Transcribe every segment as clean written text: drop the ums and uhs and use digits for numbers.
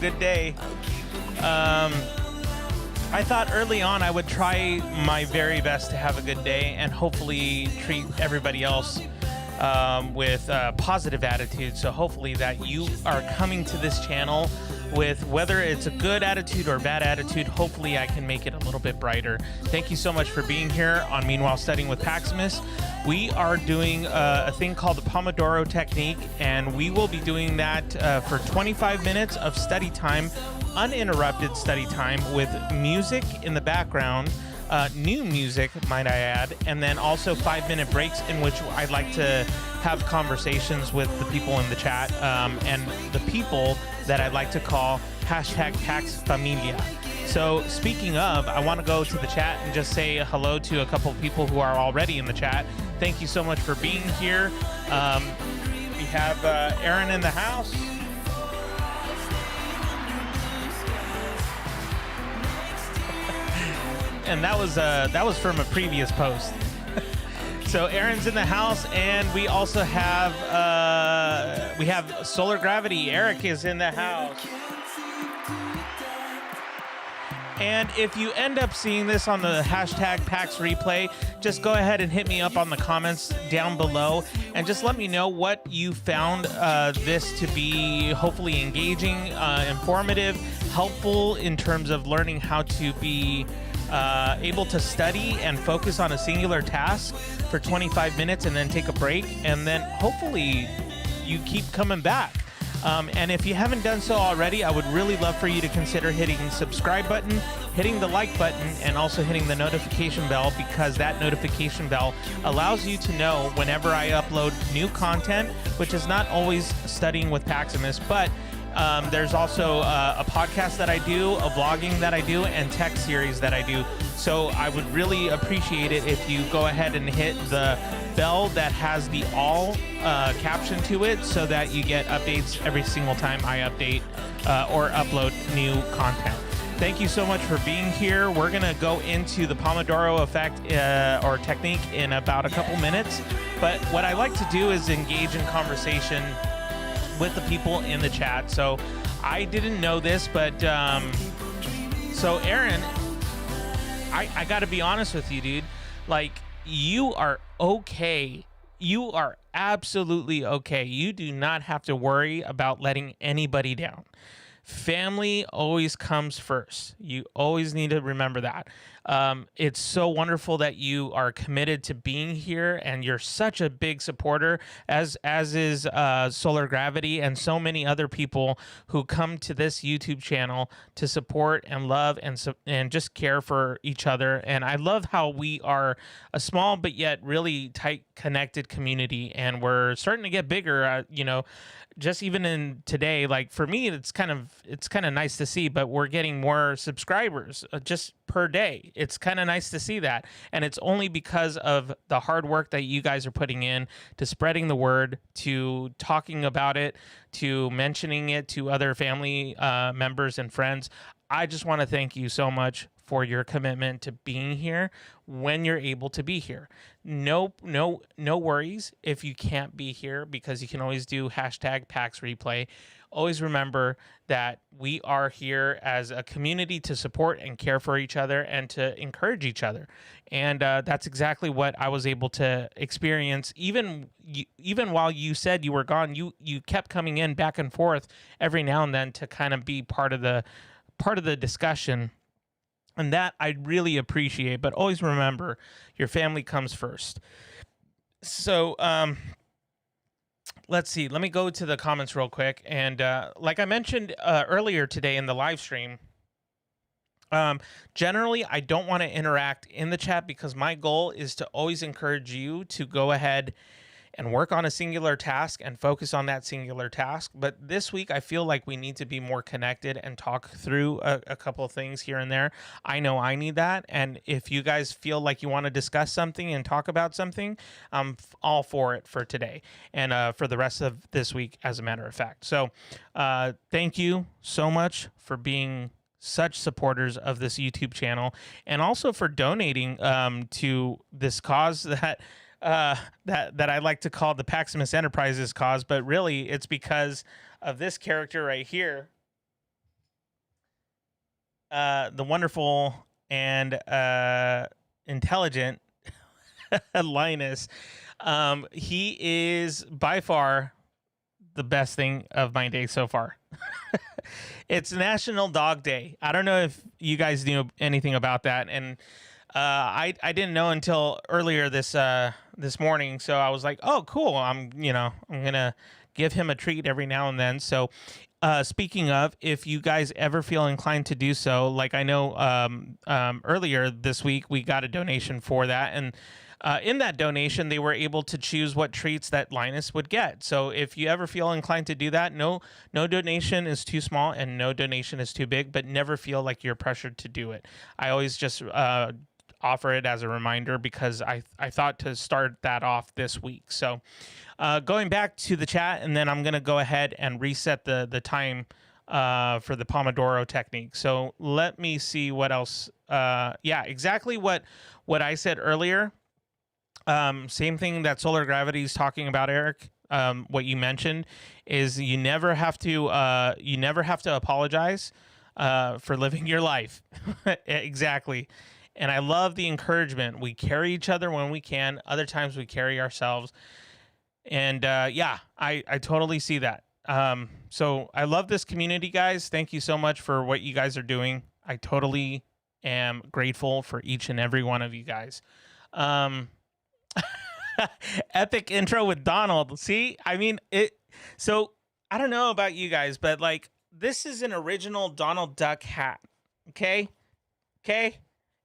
good day. I thought early on I would try my very best to have a good day and hopefully treat everybody else with a positive attitude. So hopefully that you are coming to this channel with, whether it's a good attitude or a bad attitude, hopefully I can make it a little bit brighter. Thank you so much for being here on Meanwhile Studying with Paximus. We are doing a thing called the pomodoro technique, and we will be doing that for 25 minutes of study time, uninterrupted study time with music in the background, new music, might I add, and then also 5-minute breaks in which I'd like to have conversations with the people in the chat and the people that I'd like to call #PaxFamilia. So speaking of, I want to go to the chat and just say hello to a couple of people who are already in the chat. Thank you so much for being here. We have Aaron in the house. And that was from a previous post. So Aaron's in the house, and we also have Solar Gravity. Eric is in the house. And if you end up seeing this on the #Pax Replay, just go ahead and hit me up on the comments down below and just let me know what you found this to be hopefully engaging, informative, helpful in terms of learning how to be able to study and focus on a singular task for 25 minutes and then take a break, and then hopefully you keep coming back. And if you haven't done so already, I would really love for you to consider hitting the subscribe button, hitting the like button, and also hitting the notification bell, because that notification bell allows you to know whenever I upload new content, which is not always Studying with Paximus, but there's also a podcast that I do, a vlogging that I do, and tech series that I do. So I would really appreciate it if you go ahead and hit the bell that has the all caption to it, so that you get updates every single time I update or upload new content. Thank you so much for being here. We're going to go into the Pomodoro effect or technique in about a couple minutes. But what I like to do is engage in conversation with the people in the chat. So I didn't know this, but so Aaron, I got to be honest with you, dude. Like, you are okay. You are absolutely okay. You do not have to worry about letting anybody down. Family always comes first. You always need to remember that. It's so wonderful that you are committed to being here, and you're such a big supporter, as is Solar Gravity and so many other people who come to this YouTube channel to support and love and just care for each other. And I love how we are a small but yet really tight connected community, and we're starting to get bigger. Just even in today, like for me, it's kind of nice to see, but we're getting more subscribers just per day. It's kind of nice to see that. And it's only because of the hard work that you guys are putting in to spreading the word, to talking about it, to mentioning it to other family members and friends. I just want to thank you so much for your commitment to being here when you're able to be here. No worries if you can't be here, because you can always do #Pax Replay. Always remember that we are here as a community to support and care for each other and to encourage each other. And that's exactly what I was able to experience. Even while you said you were gone, you kept coming in back and forth every now and then to kind of be part of the discussion. And that I really appreciate, but always remember your family comes first. So let's see. Let me go to the comments real quick. And like I mentioned earlier today in the live stream, generally I don't want to interact in the chat, because my goal is to always encourage you to go ahead and work on a singular task and focus on that singular task. But this week, I feel like we need to be more connected and talk through a couple of things here and there. I know I need that. And if you guys feel like you want to discuss something and talk about something, I'm all for it for today and for the rest of this week, as a matter of fact. So thank you so much for being such supporters of this YouTube channel, and also for donating to this cause that I like to call the Paximus Enterprises cause, but really it's because of this character right here. the wonderful and intelligent Linus. He is by far the best thing of my day so far. It's National Dog Day. I don't know if you guys knew anything about that, and I didn't know until earlier this morning. So I was like, oh, cool. I'm gonna give him a treat every now and then. So speaking of, if you guys ever feel inclined to do so, like I know earlier this week we got a donation for that, and in that donation they were able to choose what treats that Linus would get. So if you ever feel inclined to do that, no donation is too small and no donation is too big, but never feel like you're pressured to do it. I always just offer it as a reminder because I thought to start that off this week. So going back to the chat, and then I'm going to go ahead and reset the time for the Pomodoro technique. So let me see what else. Yeah, exactly what I said earlier. Same thing that Solar Gravity is talking about, Eric. What you mentioned is you never have to apologize for living your life. Exactly. And I love the encouragement. We carry each other when we can. Other times we carry ourselves. And yeah, I totally see that. So I love this community, guys. Thank you so much for what you guys are doing. I totally am grateful for each and every one of you guys. Epic intro with Donald. See, I mean it. So I don't know about you guys, but like this is an original Donald Duck hat. Okay.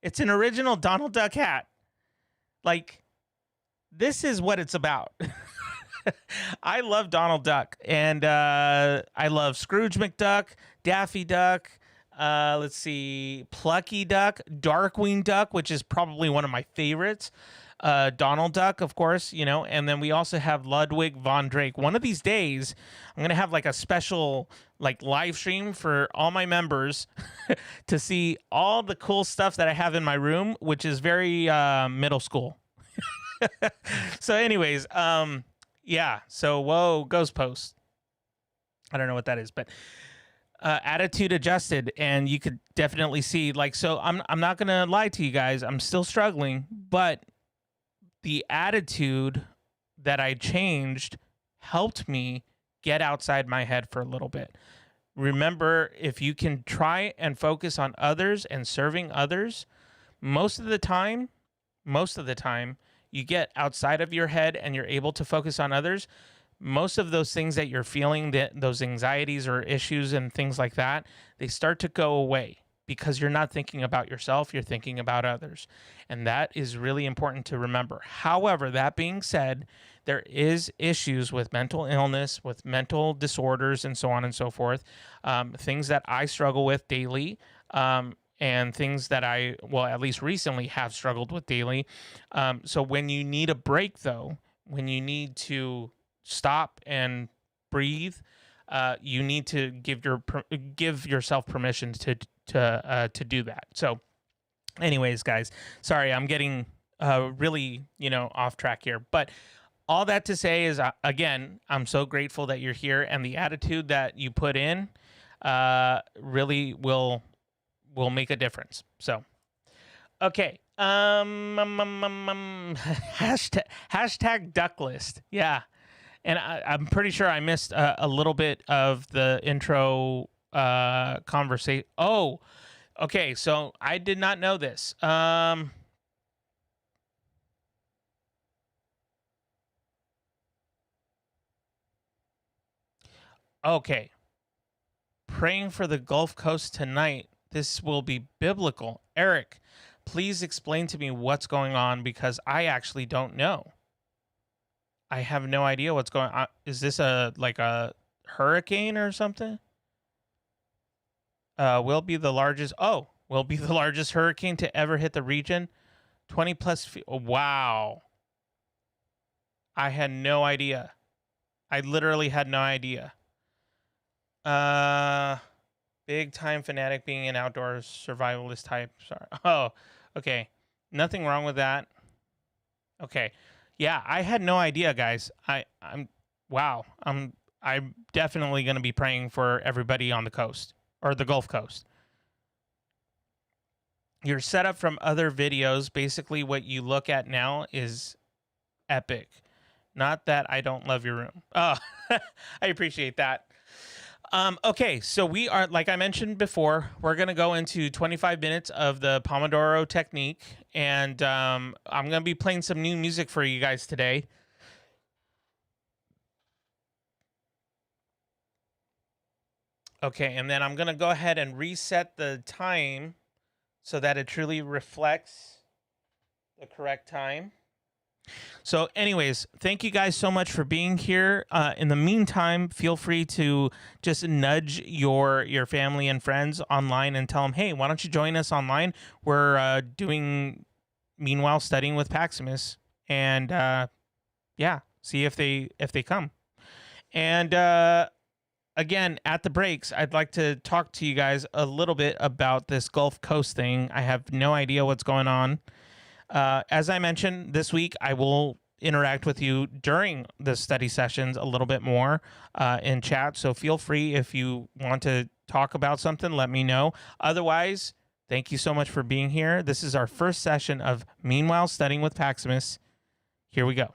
It's an original Donald Duck hat. Like, this is what it's about. I love Donald Duck, and I love Scrooge McDuck, Daffy Duck, let's see, Plucky Duck, Darkwing Duck, which is probably one of my favorites, Donald Duck, of course, and then we also have Ludwig von Drake. One of these days, I'm going to have like a special like live stream for all my members to see all the cool stuff that I have in my room, which is very middle school. So anyways, yeah, so whoa, Ghost Post. I don't know what that is, but attitude adjusted, and you could definitely see like, so I'm not going to lie to you guys. I'm still struggling, but the attitude that I changed helped me get outside my head for a little bit. Remember, if you can try and focus on others and serving others, most of the time, you get outside of your head and you're able to focus on others. Most of those things that you're feeling, those anxieties or issues and things like that, they start to go away because you're not thinking about yourself, you're thinking about others. And that is really important to remember. However, that being said, there is issues with mental illness, with mental disorders, and so on and so forth. Things that I struggle with daily, and things that I, well, at least recently have struggled with daily. So when you need a break, though, when you need to stop and breathe, you need to give yourself permission to do that. So anyways, guys, sorry, I'm getting really, off track here, but all that to say is, again, I'm so grateful that you're here, and the attitude that you put in really will make a difference. So, okay. Hashtag duck list. Yeah. And I'm pretty sure I missed a little bit of the intro conversation. Oh, okay. So I did not know this. Okay. Praying for the Gulf Coast tonight. This will be biblical. Eric, please explain to me what's going on because I actually don't know. I have no idea what's going on. Is this like a hurricane or something? Will be the largest hurricane to ever hit the region. 20 plus feet. Oh, wow. I had no idea. I literally had no idea. Big time fanatic, being an outdoor survivalist type. Sorry. Oh, okay. Nothing wrong with that. Okay. Yeah, I had no idea, guys. I'm definitely going to be praying for everybody on the coast or the Gulf Coast. your setup from other videos, basically what you look at now is epic. Not that I don't love your room. Oh, I appreciate that. Okay, so we are, like I mentioned before, we're going to go into 25 minutes of the Pomodoro technique, and I'm going to be playing some new music for you guys today. Okay, and then I'm going to go ahead and reset the time so that it truly reflects the correct time. So, anyways, thank you guys so much for being here. In the meantime, feel free to just nudge your family and friends online and tell them, hey, why don't you join us online? We're doing Meanwhile Studying with Paximus, and yeah, see if they come. And again, at the breaks, I'd like to talk to you guys a little bit about this Gulf Coast thing. I have no idea what's going on. As I mentioned, this week I will interact with you during the study sessions a little bit more in chat. So feel free, if you want to talk about something, let me know. Otherwise, thank you so much for being here. This is our first session of Meanwhile Studying with Paximus. Here we go.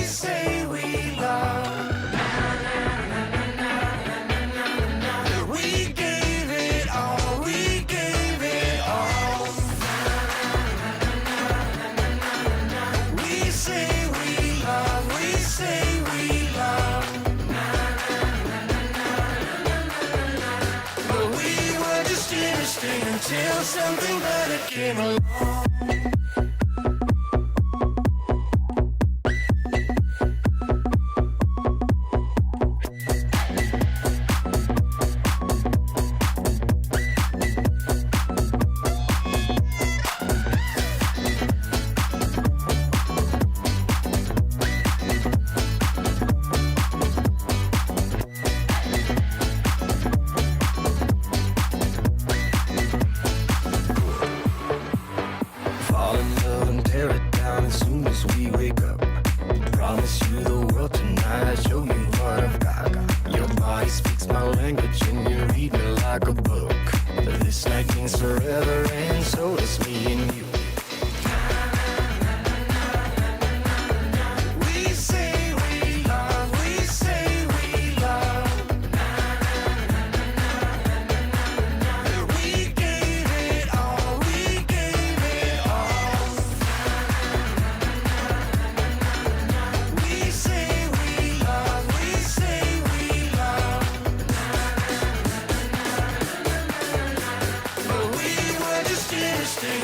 say we love. We gave it all, we gave it all. We say we love, we say we love. But we were just interesting until something better came along.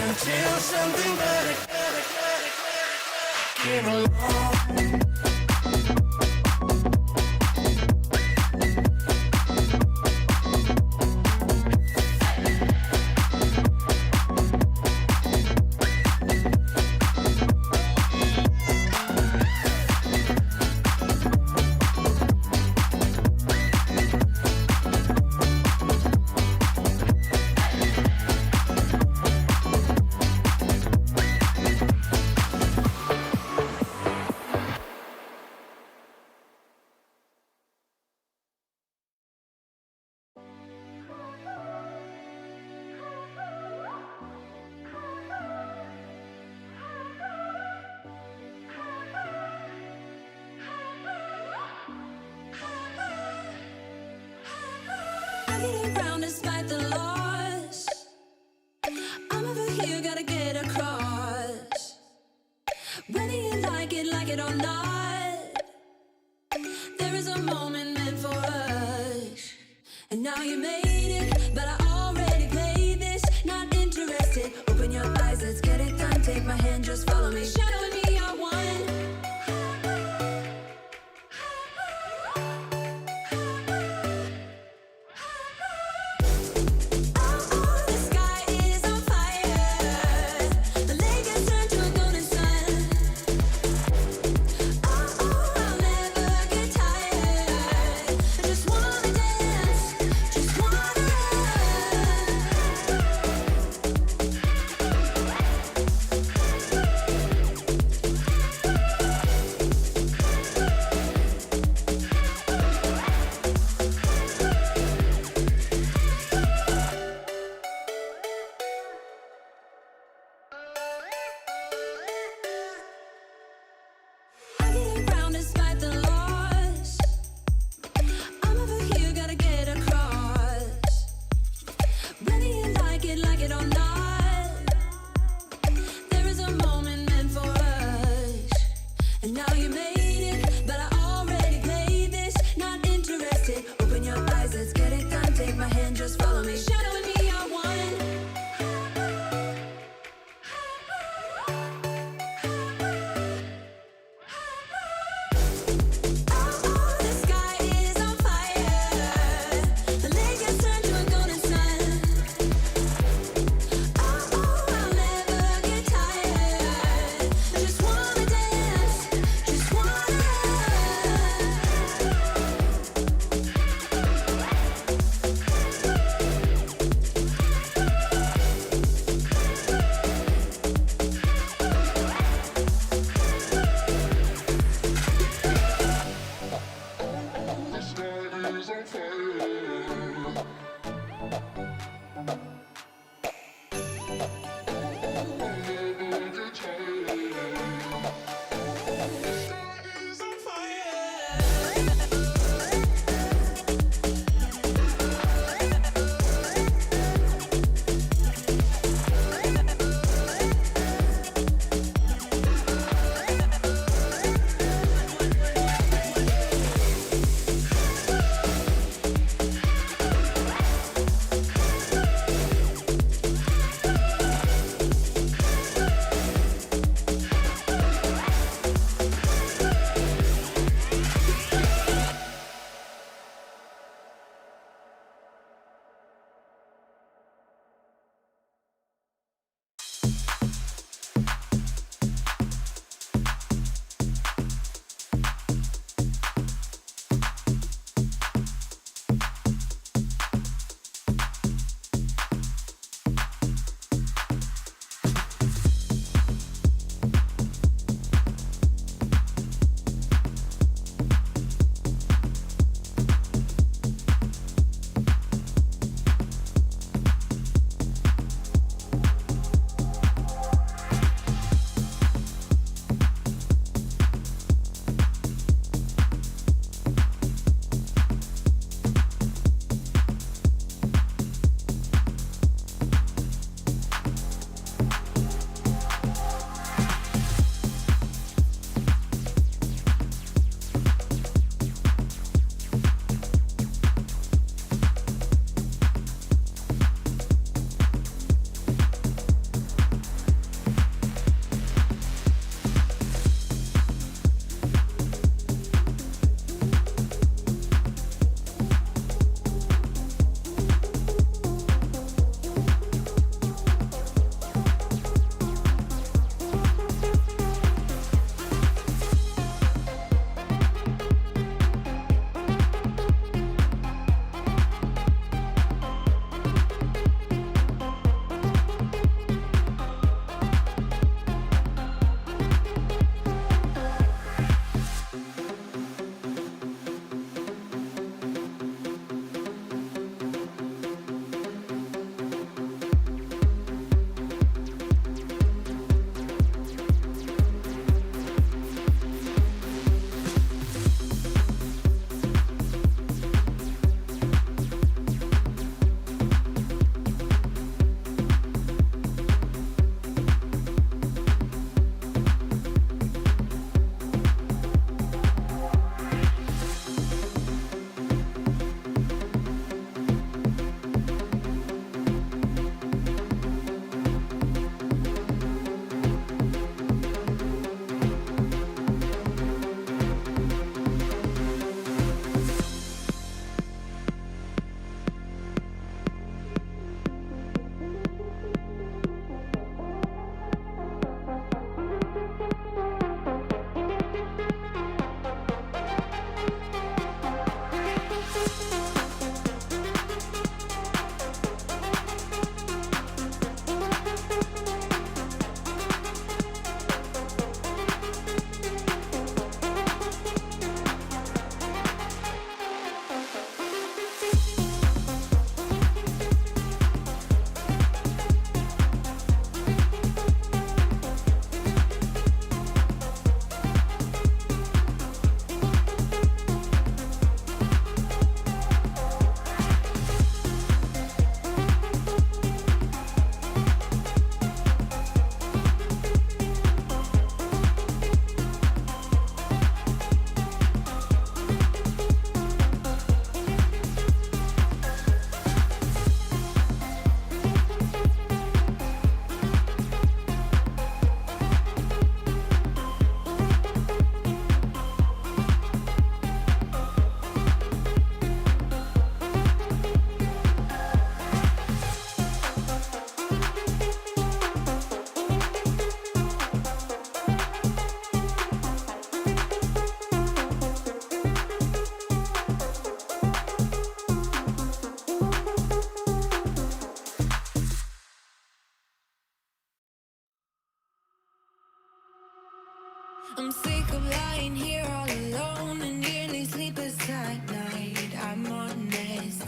Until something better came along. Around despite the loss, I'm over here, gotta get across. Whether you like it or not, there is a moment meant for us. And now you made it, but I already played this. Not interested, open your eyes, let's get it done. Take my hand, just follow me. Shadow and me are one. I'm sick of lying here all alone and nearly sleepless at night. I'm honest,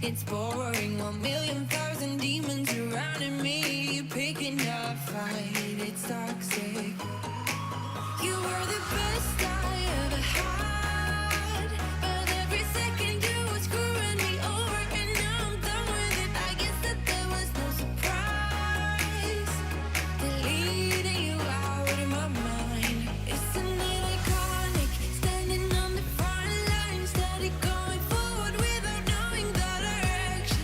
it's boring. 1,000,000 demons surrounding me, picking a fight. It's toxic. You were the best I ever had, but every second you were screwing me over, and now I'm done with it. I guess that there was no surprise, deleting you out of my mind. Isn't it iconic, standing on the front line, steady going forward without knowing the direction?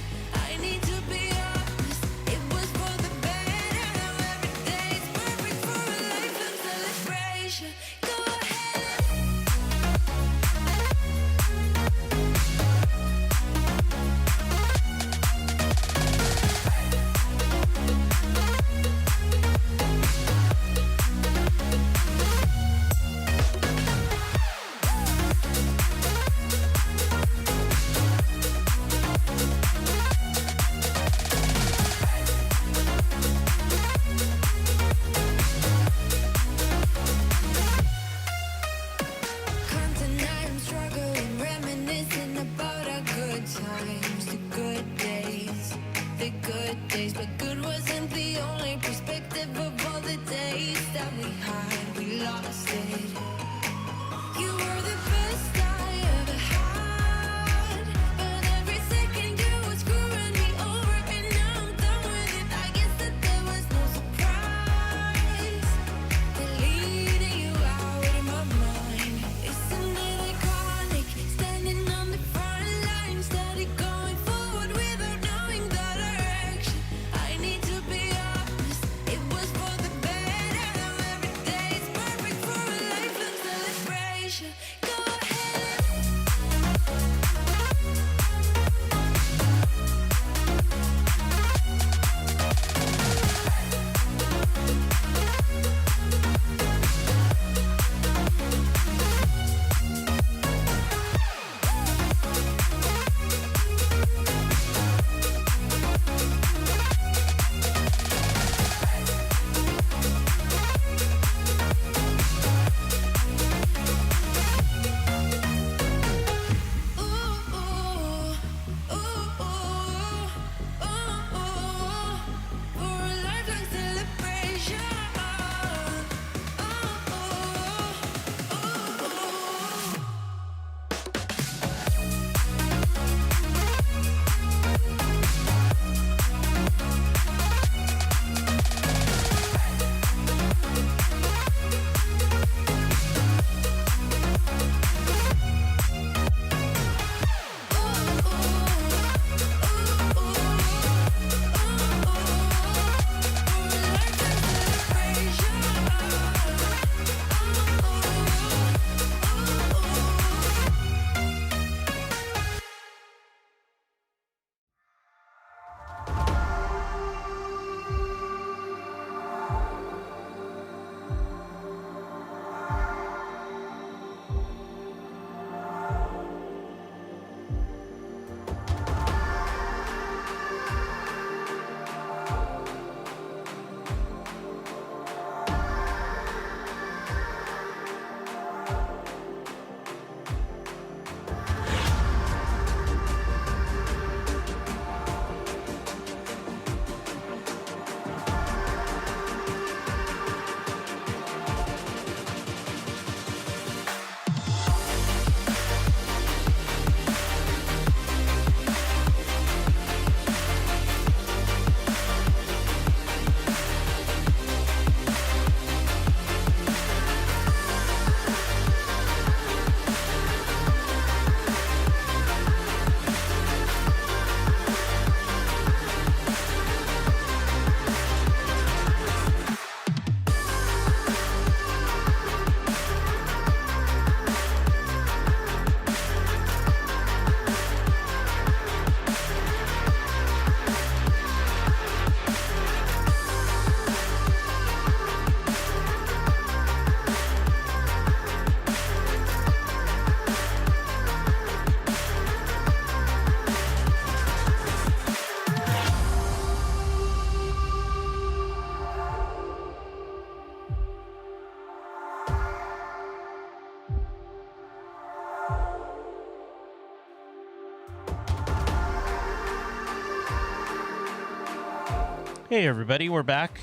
Hey everybody, we're back.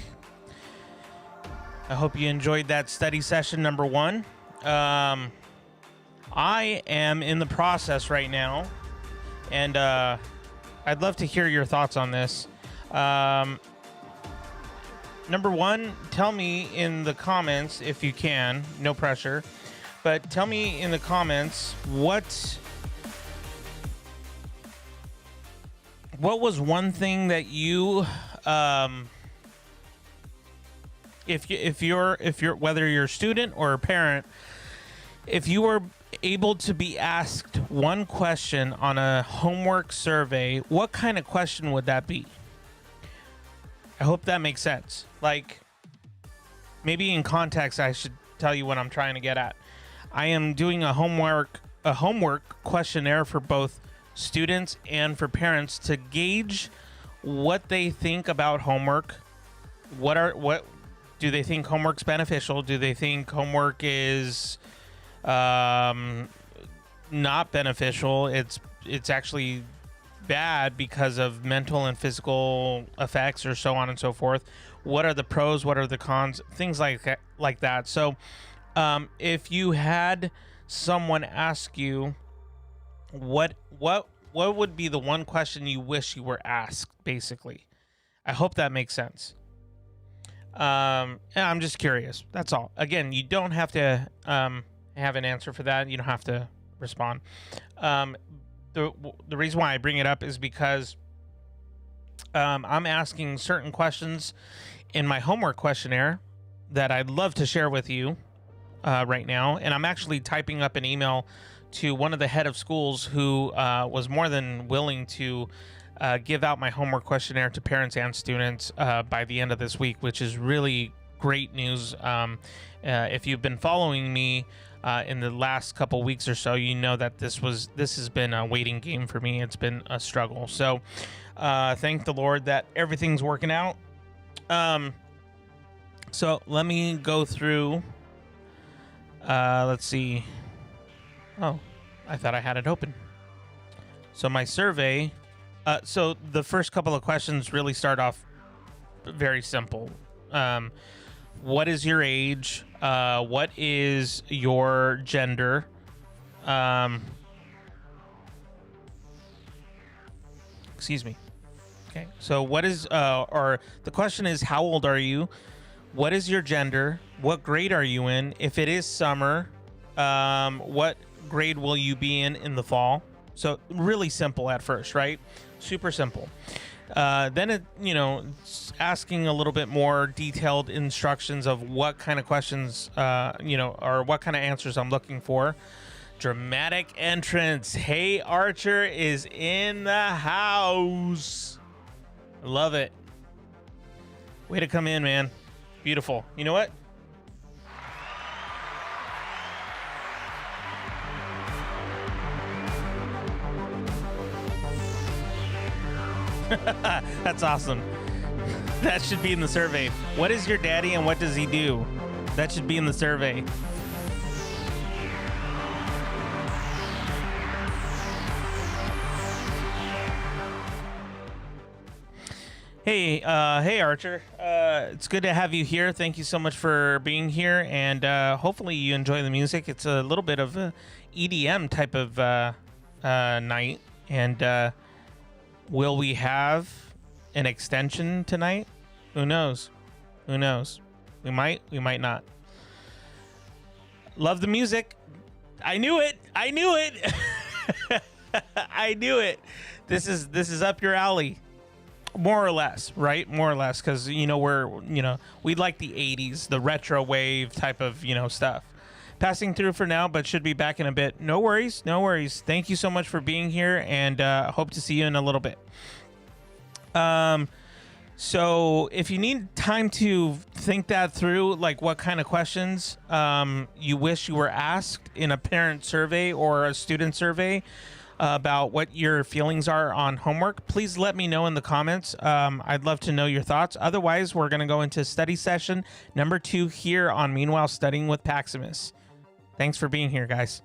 I hope you enjoyed that study session number 1. I am in the process right now, and I'd love to hear your thoughts on this. Number 1, tell me in the comments if you can, no pressure, but tell me in the comments what was one thing that you if you're whether you're a student or a parent, if you were able to be asked one question on a homework survey, what kind of question would that be? I hope that makes sense. Like, maybe in context, I should tell you what I'm trying to get at. I am doing a homework questionnaire for both students and for parents to gauge what they think about homework. What do they think homework's beneficial? Do they think homework is not beneficial? It's actually bad because of mental and physical effects, or so on and so forth. What are the pros? What are the cons? Things like that. So if you had someone ask you what would be the one question you wish you were asked, basically, I hope that makes sense. I'm just curious. That's all. Again, you don't have to have an answer for that. You don't have to respond. The reason why I bring it up is because I'm asking certain questions in my homework questionnaire that I'd love to share with you right now. And I'm actually typing up an email to one of the head of schools who was more than willing to give out my homework questionnaire to parents and students by the end of this week, which is really great news. If you've been following me in the last couple weeks or so, you know that this has been a waiting game for me. It's been a struggle. So thank the Lord that everything's working out. So let me go through. Let's see. Oh, I thought I had it open. So my survey. So the first couple of questions really start off very simple. What is your age? What is your gender? Excuse me. Okay. So what is, or the question is, how old are you? What is your gender? What grade are you in? If it is summer, what grade will you be in the fall? So really simple at first, right? Super simple. Then it's asking a little bit more detailed instructions of what kind of questions, or what kind of answers I'm looking for. Dramatic entrance. Hey, Archer is in the house. Love it. Way to come in, man. Beautiful. You know what? That's awesome. That should be in the survey. What is your daddy and what does he do? That should be in the survey. Hey, Archer. It's good to have you here. Thank you so much for being here, and hopefully you enjoy the music. It's a little bit of a EDM type of night, and will we have an extension tonight? Who knows? Who knows? We might not. Love the music. I knew it. I knew it. I knew it. This is up your alley. More or less, right? More or less, because we like the 80s, the retro wave type of stuff. Passing through for now, but should be back in a bit. No worries, no worries. Thank you so much for being here, and hope to see you in a little bit. So if you need time to think that through, like what kind of questions you wish you were asked in a parent survey or a student survey about what your feelings are on homework, please let me know in the comments. I'd love to know your thoughts. Otherwise, we're going to go into study session number 2 here on Meanwhile Studying with Paximus. Thanks for being here, guys.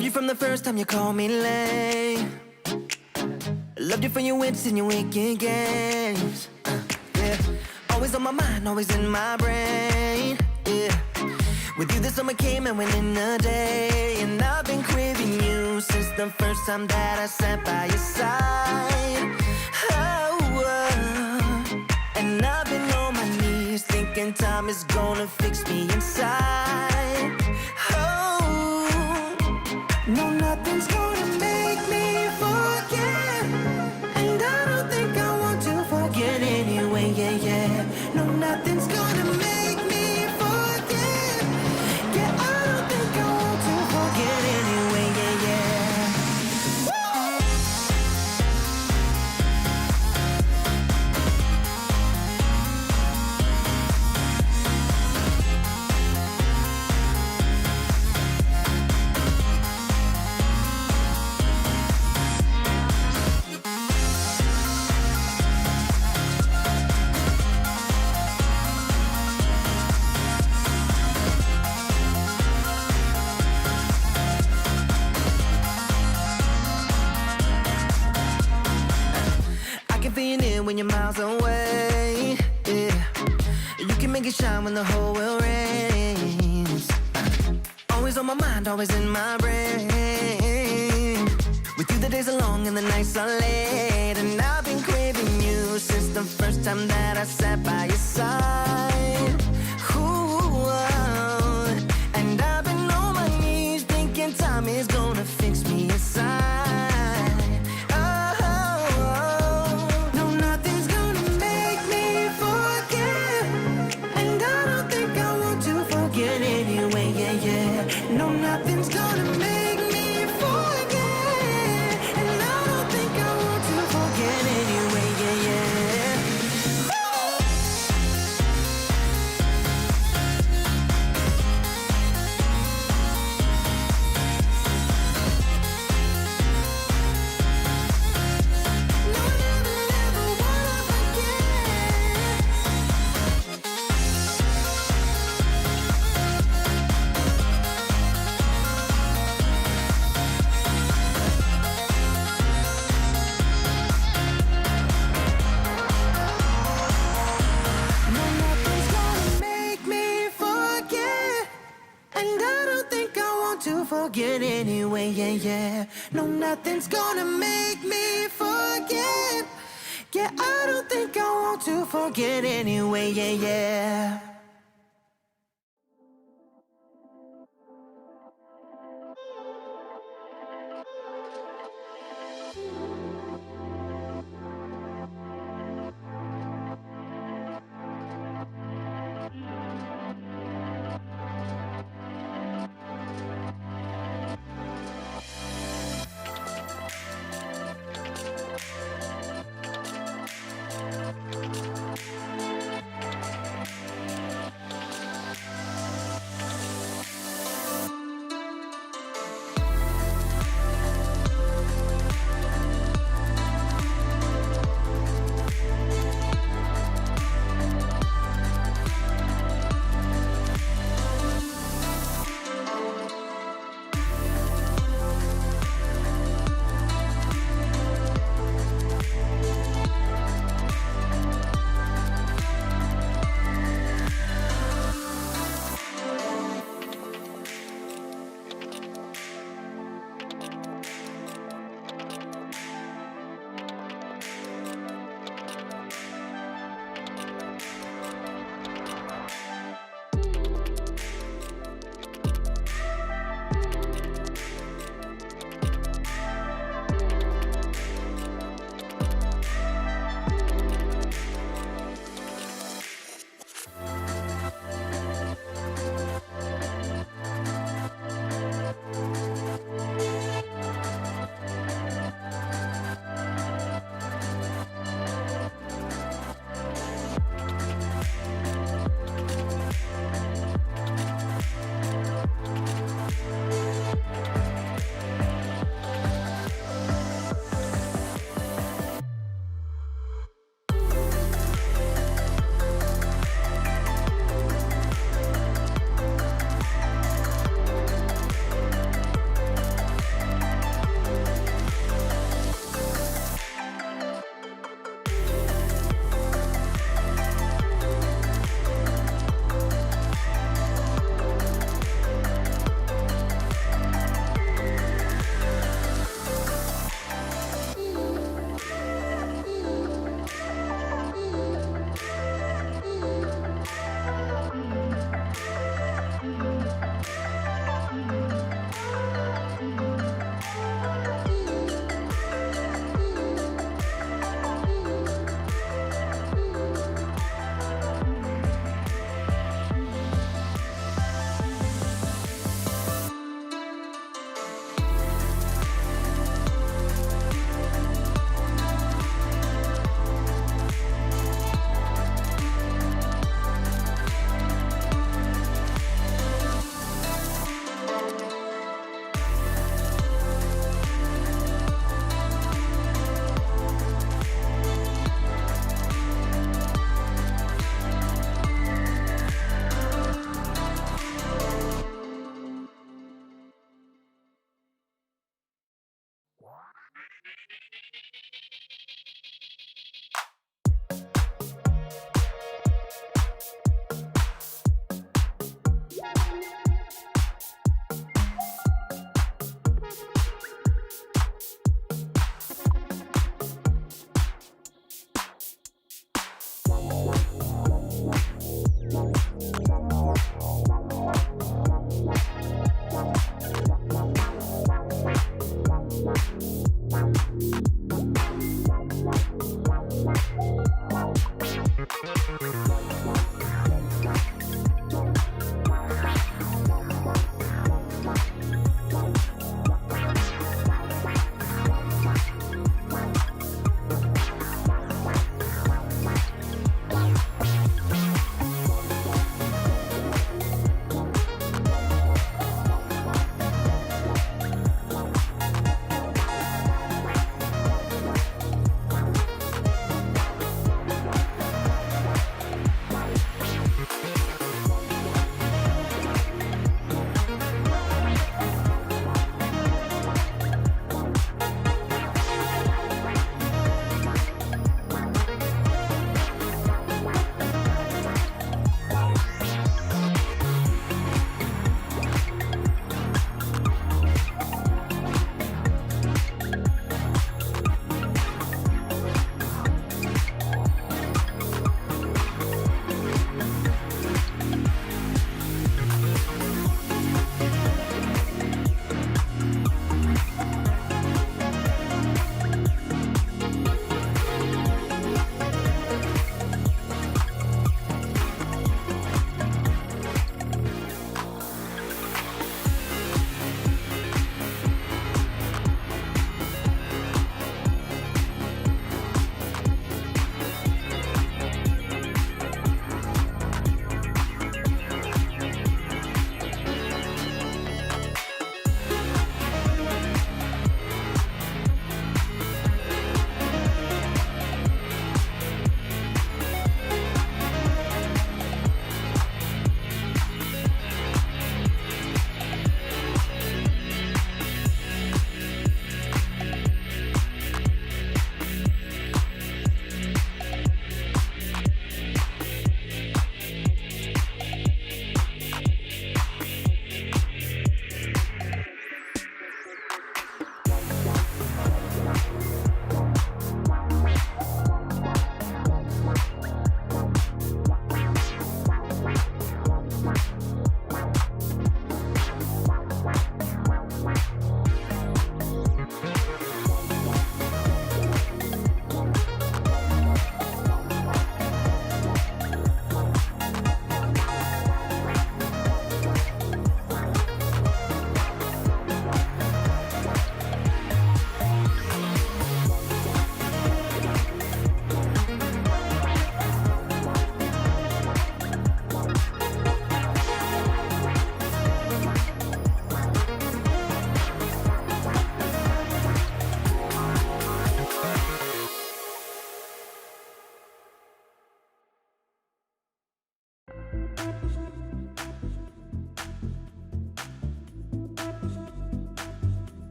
Loved you from the first time you called me lame. Loved you for your wits and your wicked games. Yeah, always on my mind, always in my brain. Yeah, with you the summer came and went in a day, and I've been craving you since the first time that I sat by your side. And I've been on my knees thinking time is gonna fix me inside. No, nothing's gonna make me forget, and I don't think I want to forget anyway, yeah, yeah. No, nothing's gonna make me forget. Yeah, I don't think I want to forget anyway, yeah, yeah. When you're miles away, yeah, you can make it shine when the whole world rains. Always on my mind, always in my brain. With you the days are long and the nights are late, and I've been craving you since the first time that I sat by your side. Ooh, and I've been on my knees thinking time is gonna fix me inside. No, nothing's gonna make me forget, and I don't think I want to forget anyway, yeah, yeah. No, never, never wanna forget. No, nothing's gonna make me forget, and I don't think I want to forget anyway, yeah, yeah. No, nothing's gonna make me forget. Yeah, I don't think I want to forget anyway, yeah, yeah.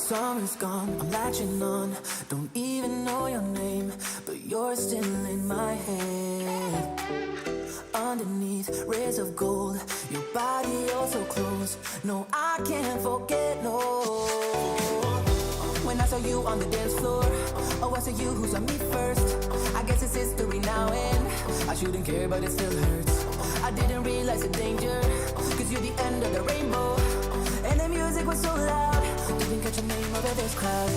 Summer's gone, I'm latching on. Don't even know your name, but you're still in my head. Underneath rays of gold, your body oh so close. No, I can't forget, no. When I saw you on the dance floor, oh, I saw you who saw me first. I guess it's history now and I shouldn't care, but it still hurts. I didn't realize the danger, cause you're the end of the rainbow. And the music was so loud, didn't catch your name over this crowd.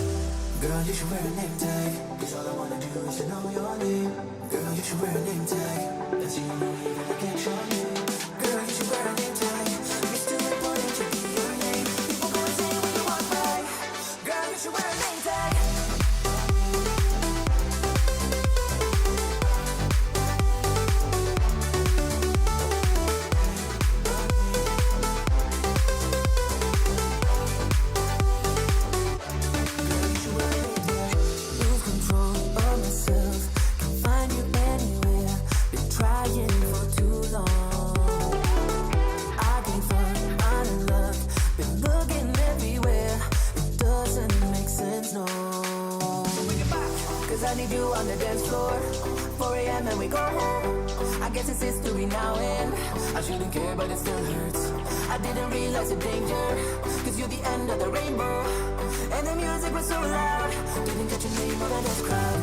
Girl, you should wear a name tag, cause all I wanna do is to know your name. Girl, you should wear a name tag, that's the only way that I get your name. Girl, you should wear a name tag, it's too important to be your name. People go insane when you walk by. Girl, you should wear a name tag. I need you on the dance floor, 4 a.m. and we go home. I guess it's history now and I shouldn't care, but it still hurts. I didn't realize the danger, cause you're the end of the rainbow. And the music was so loud, didn't catch your name over this crowd.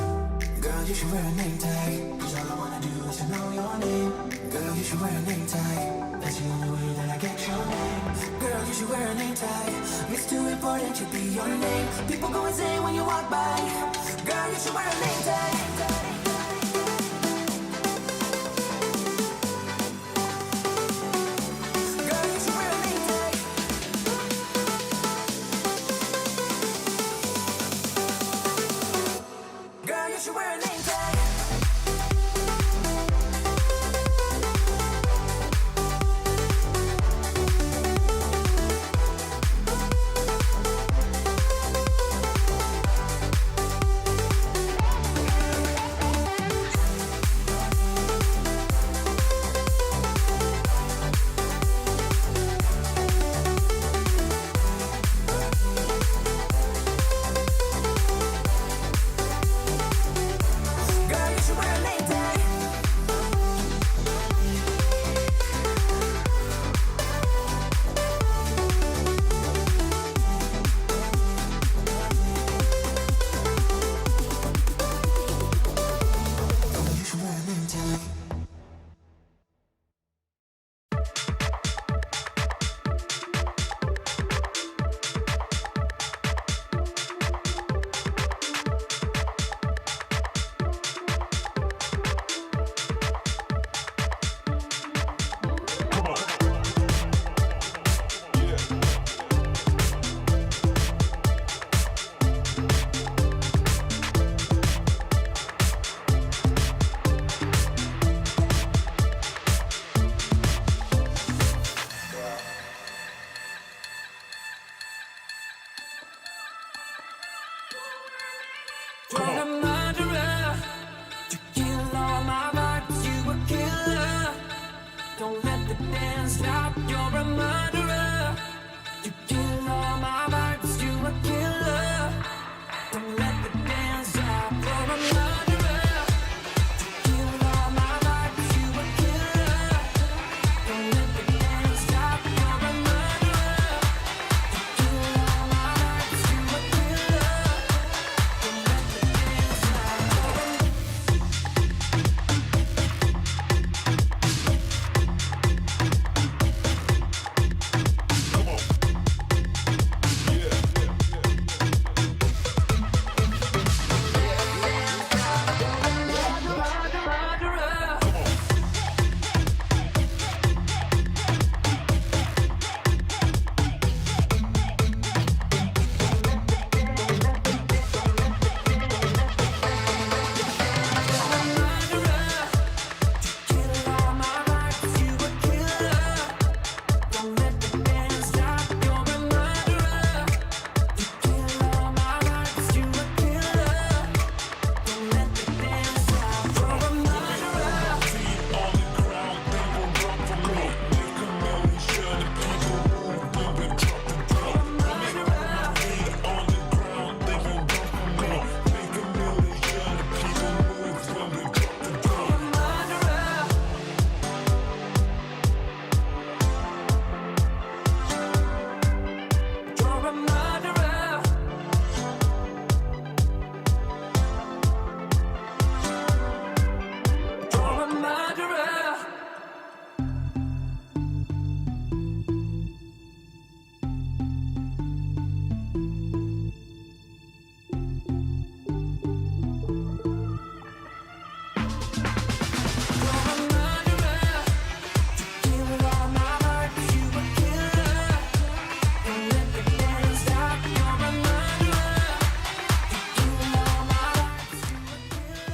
Girl, you should wear a name tag, cause all I wanna do is to know your name. Girl, you should wear a name tag, that's the only way that I get your name. Girl, you should wear a name tag, it's too important to be your name. People go insane when you walk by. Girl, you should wear a name tag. Girl, you should wear a name tag. Girl, you should wear a name tag.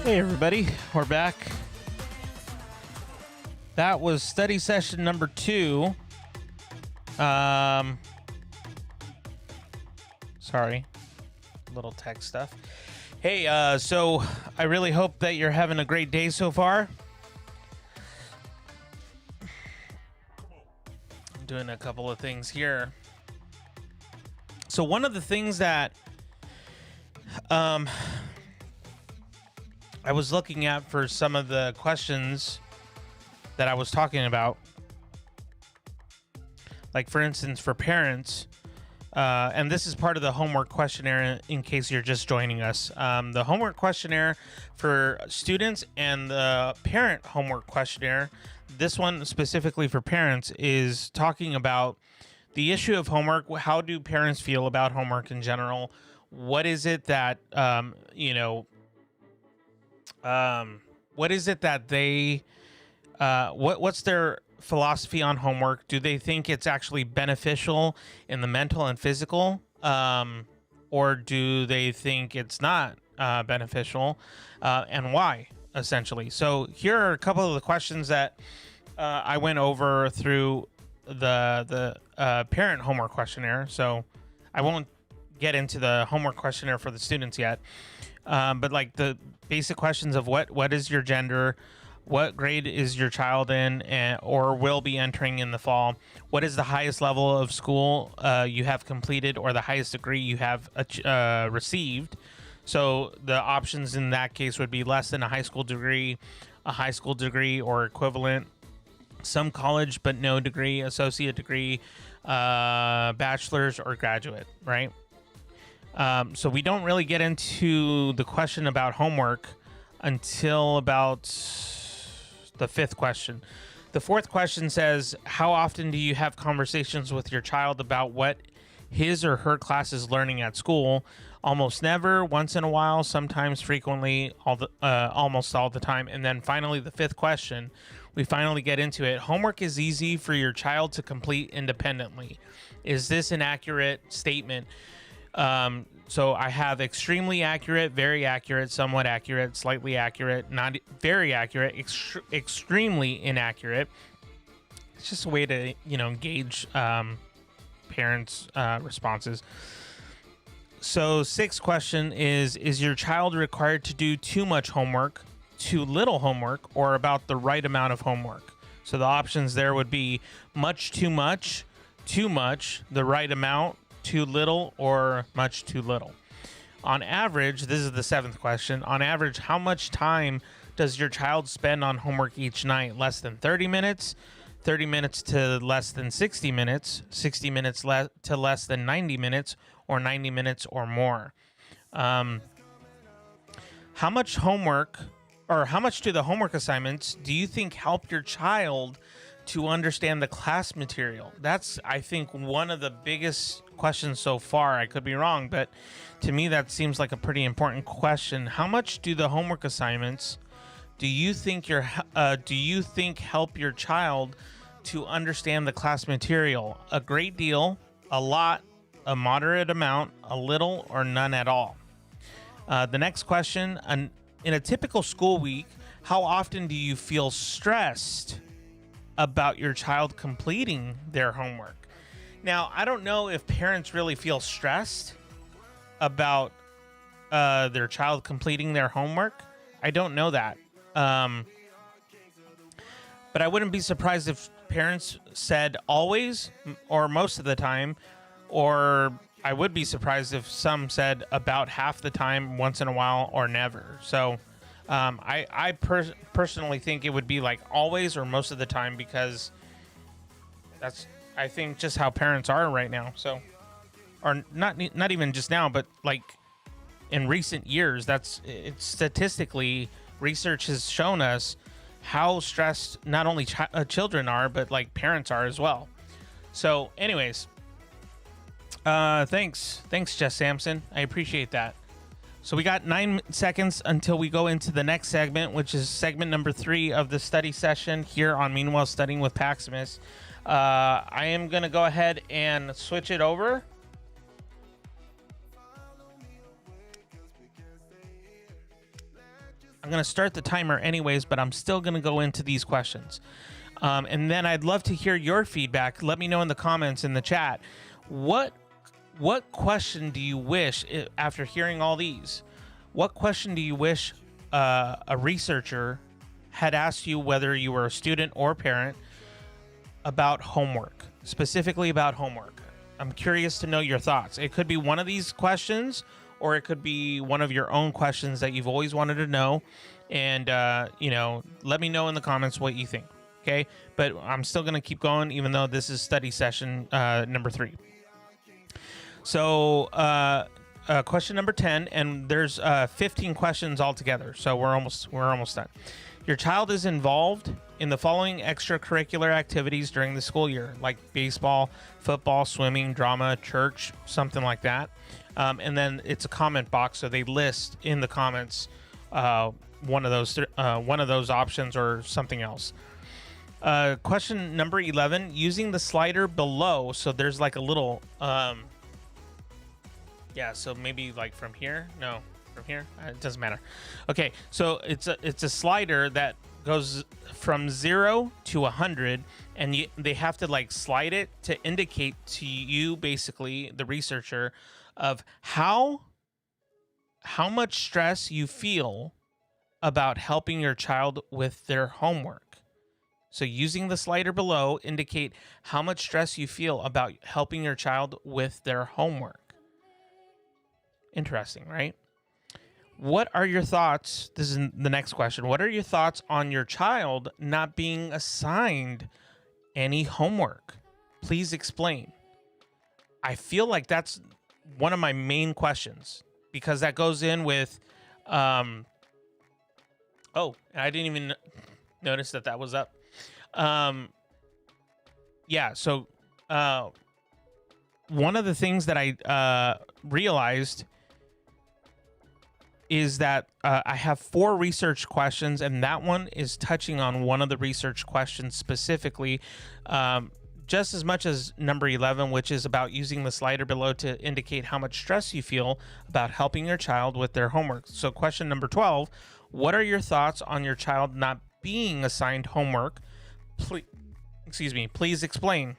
Hey everybody, we're back. That was study session number 2. Sorry, little tech stuff. Hey, so I really hope that you're having a great day so far. I'm doing a couple of things here. So one of the things that I was looking at for some of the questions that I was talking about, like for instance for parents, and this is part of the homework questionnaire in case you're just joining us. The homework questionnaire for students and the parent homework questionnaire, this one specifically for parents, is talking about the issue of homework. How do parents feel about homework in general? What is it that, what is it that they, what's their philosophy on homework? Do they think it's actually beneficial in the mental and physical, or do they think it's not beneficial, and why, essentially? So here are a couple of the questions that I went over through the parent homework questionnaire. So I won't get into the homework questionnaire for the students yet, but like the basic questions of what is your gender, what grade is your child in, or will be entering in the fall, what is the highest level of school you have completed, or the highest degree you have received. So the options in that case would be less than a high school degree, a high school degree or equivalent, some college but no degree, associate degree, bachelor's, or graduate, right? So we don't really get into the question about homework until about the 5th question. The 4th question says, how often do you have conversations with your child about what his or her class is learning at school? Almost never, once in a while, sometimes, frequently, almost all the time. And then finally, the 5th question, we finally get into it. Homework is easy for your child to complete independently. Is this an accurate statement? So I have extremely accurate, very accurate, somewhat accurate, slightly accurate, not very accurate, extremely inaccurate. It's just a way to, gauge parents' responses. So 6th question is your child required to do too much homework, too little homework, or about the right amount of homework? So the options there would be much, too much, the right amount, too little, or much too little. On average, this is the 7th question. On average, how much time does your child spend on homework each night? Less than 30 minutes, 30 minutes to less than 60 minutes, 60 minutes to less than 90 minutes, or 90 minutes or more. How much homework, or how much do the homework assignments do you think help your child to understand the class material? That's, I think, one of the biggest questions so far. I could be wrong, but to me that seems like a pretty important question. How much do the homework assignments do you think help your child to understand the class material? A great deal, a lot, a moderate amount, a little, or none at all. The next question, in a typical school week, how often do you feel stressed about your child completing their homework? Now, I don't know if parents really feel stressed about their child completing their homework. I don't know that. But I wouldn't be surprised if parents said always or most of the time, or I would be surprised if some said about half the time, once in a while, or never. So I personally think it would be like always or most of the time, because that's, I think, just how parents are right now. So, or not even just now, but like in recent years, it's statistically, research has shown us how stressed not only children are, but like parents are as well. So anyways, thanks Jess Sampson, I appreciate that. So we got 9 seconds until we go into the next segment, which is segment number 3 of the study session here on Meanwhile Studying with Paximus. I am going to go ahead and switch it over. I'm going to start the timer anyways, but I'm still going to go into these questions. And then I'd love to hear your feedback. Let me know in the comments in the chat. What question do you wish, after hearing all these, what question do you wish a researcher had asked you, whether you were a student or parent, about homework, specifically about homework? I'm curious to know your thoughts. It could be one of these questions, or it could be one of your own questions that you've always wanted to know. And, let me know in the comments what you think. Okay. But I'm still going to keep going, even though this is study session number 3. So, question number 10, and there's 15 questions altogether. So we're almost done. Your child is involved in the following extracurricular activities during the school year, like baseball, football, swimming, drama, church, something like that. And then it's a comment box, so they list in the comments one of those options or something else. Question number 11, using the slider below. So there's like a little, so maybe like from here. No, from here. It doesn't matter. Okay, so it's a slider that goes from 0 to 100, and they have to like slide it to indicate to you, basically the researcher, of how much stress you feel about helping your child with their homework. So using the slider below, indicate how much stress you feel about helping your child with their homework. Interesting, right? What are your thoughts? This is the next question. What are your thoughts on your child not being assigned any homework? Please explain. I feel like that's one of my main questions, because that goes in with, I didn't even notice that was up. So one of the things that I realized is that I have 4 research questions, and that one is touching on one of the research questions specifically, just as much as number 11, which is about using the slider below to indicate how much stress you feel about helping your child with their homework. So question number 12, what are your thoughts on your child not being assigned homework? Please explain.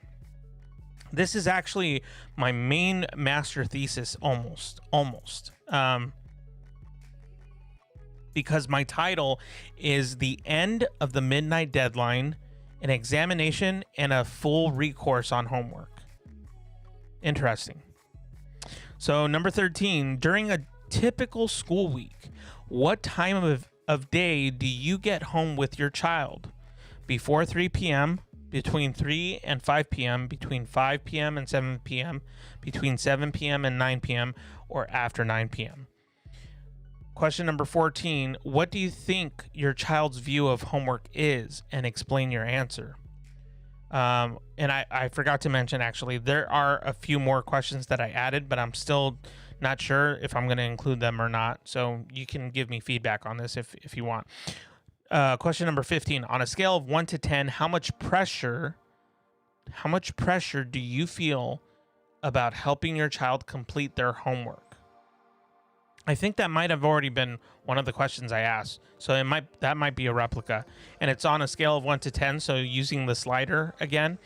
This is actually my main master thesis, almost. Because my title is The End of the Midnight Deadline, an examination and a full recourse on homework. Interesting. So number 13, during a typical school week, what time of day do you get home with your child? Before 3 p.m., between 3 and 5 p.m., between 5 p.m. and 7 p.m., between 7 p.m. and 9 p.m., or after 9 p.m. Question number 14, what do you think your child's view of homework is, and explain your answer? And I forgot to mention, actually, there are a few more questions that I added, but I'm still not sure if I'm going to include them or not. So you can give me feedback on this if you want. Question number 15, on a scale of 1 to 10, how much pressure do you feel about helping your child complete their homework? I think that might have already been one of the questions I asked. So that might be a replica. And it's on a scale of 1 to 10, so using the slider again.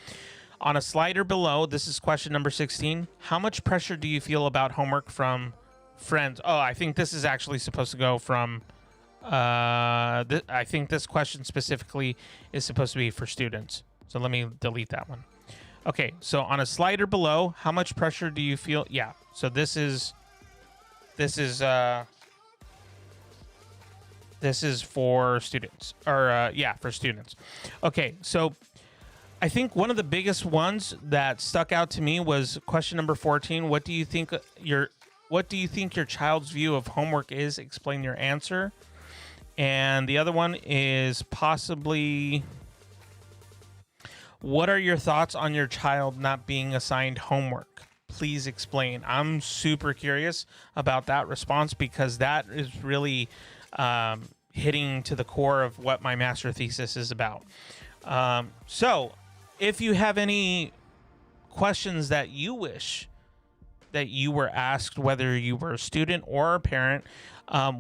On a slider below, this is question number 16. How much pressure do you feel about homework from friends? Oh, I think this is actually supposed to go from... I think this question specifically is supposed to be for students. So let me delete that one. Okay, so on a slider below, how much pressure do you feel? Yeah, so this is for students, or for students. Okay, so I think one of the biggest ones that stuck out to me was question number 14. What do you think your child's view of homework is? Explain your answer. And the other one is possibly, what are your thoughts on your child not being assigned homework? Please explain. I'm super curious about that response, because that is really hitting to the core of what my master thesis is about. So if you have any questions that you wish that you were asked, whether you were a student or a parent,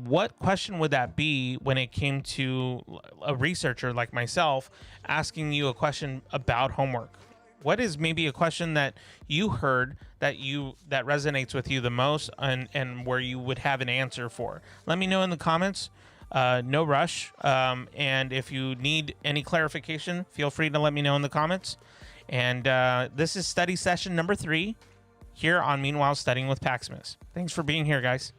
what question would that be when it came to a researcher like myself asking you a question about homework? What is maybe a question that you heard that resonates with you the most, and where you would have an answer for? Let me know in the comments. No rush. And if you need any clarification, feel free to let me know in the comments. And this is study session number 3 here on Meanwhile Studying with Paximus. Thanks for being here, guys.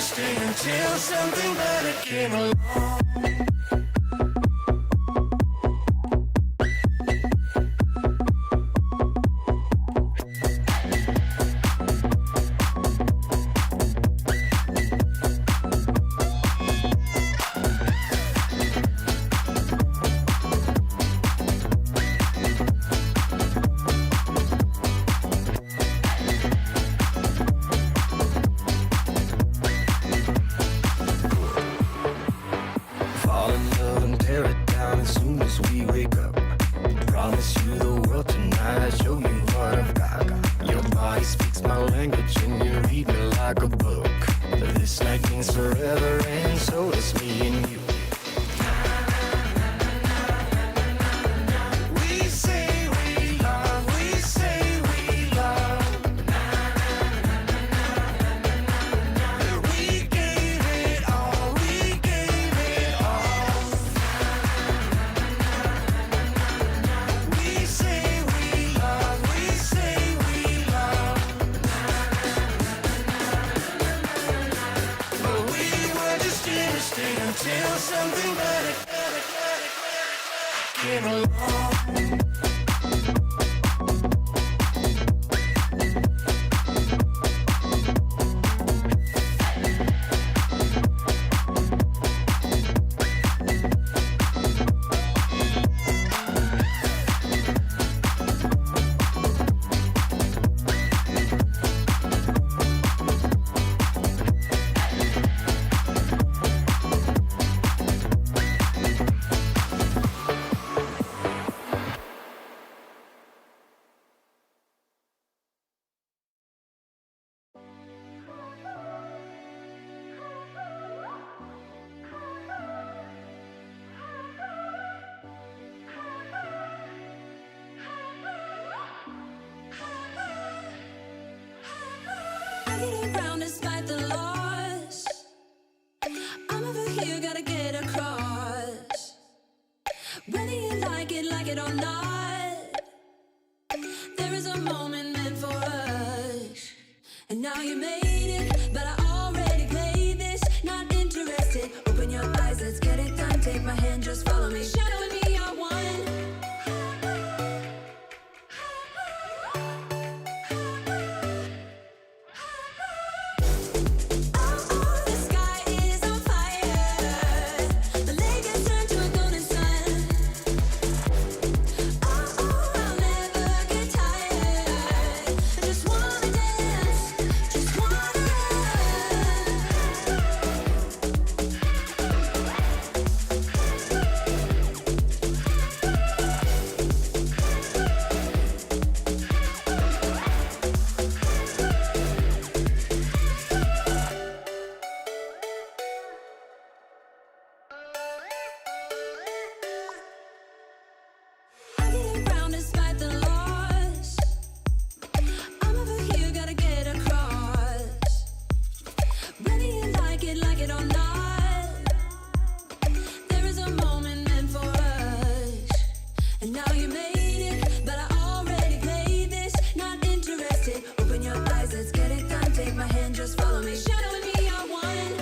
stay until something better came along. Fall in love and tear it down as soon as we wake up. Promise you the world tonight, show you what I've got. Your body speaks my language and you read me like a book. This night means forever and so does me and you. We say we love, we say we love. We gave it all, we gave it all. We say we love, we say we love. But we were just interesting until something better came along. I get around despite the loss. I'm over here, gotta get across. Whether you like it or not, there is a moment meant for us. And now you made it, but I already played this. Not interested, open your eyes, let's get it done. Take my hand, just follow me. Shadow and me are one. The sky is on fire. The lake has turned to a golden sun. I'll never get tired. I just wanna dance, just wanna I get around despite the loss. I'm over here, gotta get across. Whether you like it or not, there is a moment meant for us. And now you made it, but I already played this. Not interested, open your eyes, let's get it done. Take my hand, just follow me. Shadow and me are one.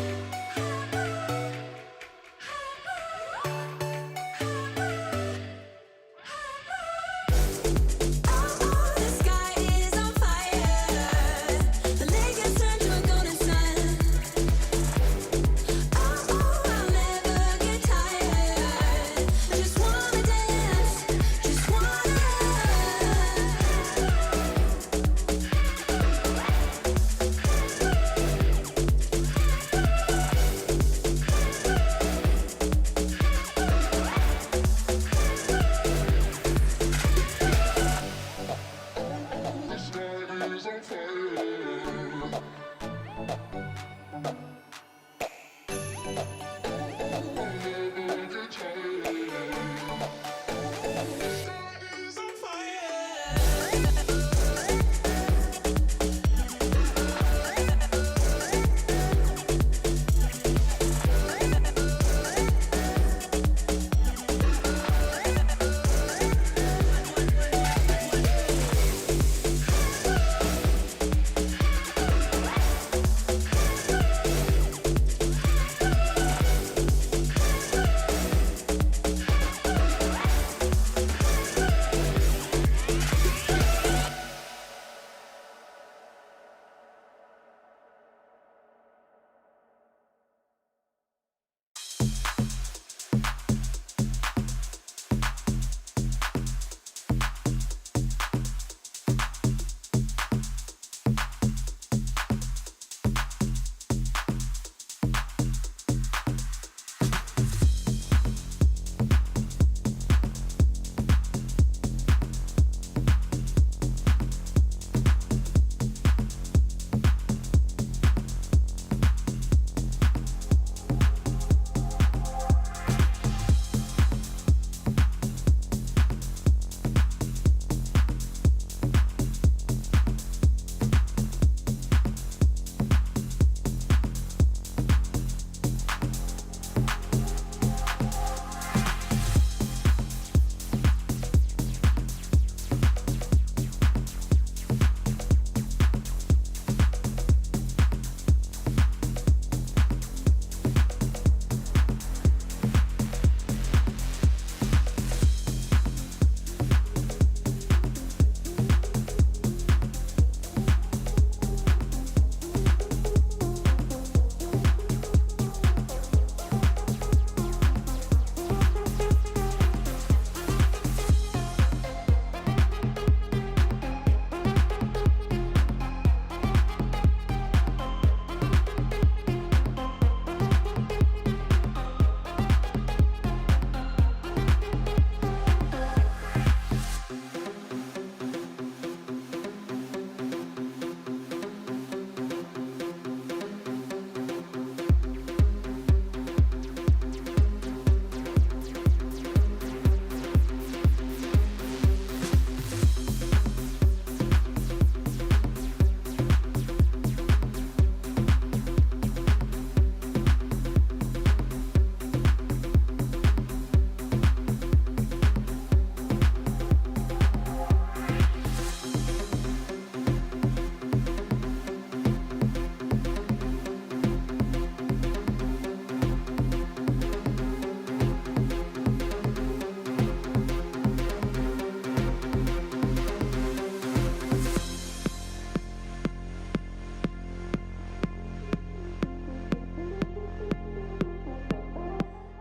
The sky is on fire. The lake has turned to a golden sun.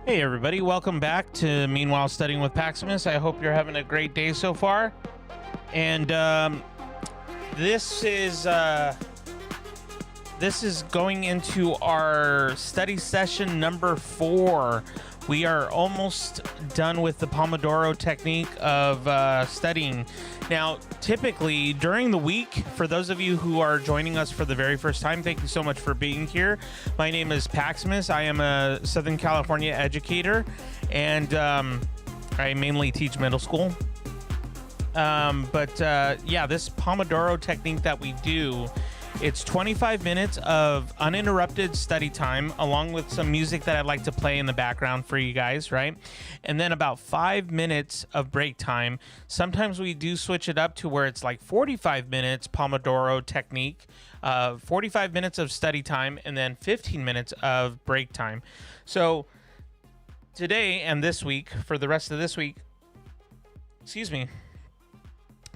Hey everybody, welcome back to Meanwhile Studying with Paximus. I hope you're having a great day so far. And this is going into our study session number 4. We are almost done with the pomodoro technique of studying. Now, typically during the week, for those of you who are joining us for the very first time, thank you so much for being here. My name is Paximus. I am a Southern California educator, and I mainly teach middle school. Yeah, this pomodoro technique that we do, it's 25 minutes of uninterrupted study time, along with some music that I'd like to play in the background for you guys, right? And then about 5 minutes of break time. Sometimes we do switch it up to where it's like 45 minutes pomodoro technique, 45 minutes of study time, and then 15 minutes of break time. So today and this week, for the rest of this week,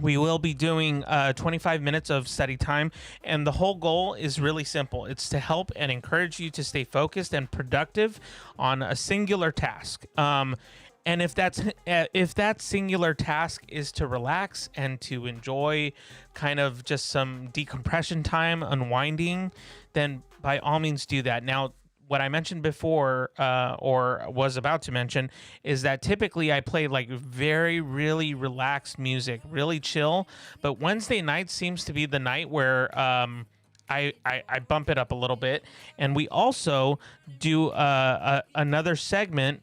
we will be doing 25 minutes of study time, and the whole goal is really simple. It's to help and encourage you to stay focused and productive on a singular task. And if that singular task is to relax and to enjoy kind of just some decompression time, unwinding, then by all means do that. Now, what I mentioned before, or was about to mention, is that typically I play like really relaxed music, really chill. But Wednesday night seems to be the night where I bump it up a little bit. And we also do another segment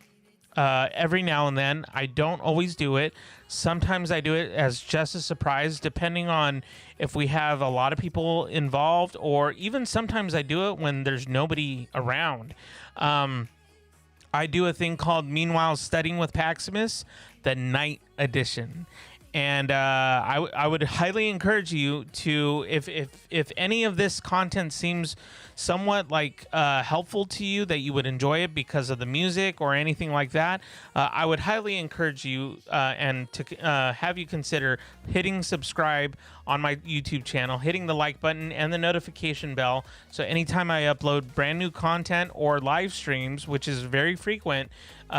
every now and then. I don't always do it. Sometimes I do it as just a surprise, depending on if we have a lot of people involved, or even sometimes I do it when there's nobody around. I do a thing called Meanwhile Studying with Paximus, the night edition. And I would highly encourage you to, if any of this content seems somewhat like helpful to you, that you would enjoy it because of the music or anything like that, I would highly encourage you and to have you consider hitting subscribe on my YouTube channel, hitting the like button and the notification bell. So anytime I upload brand new content or live streams, which is very frequent,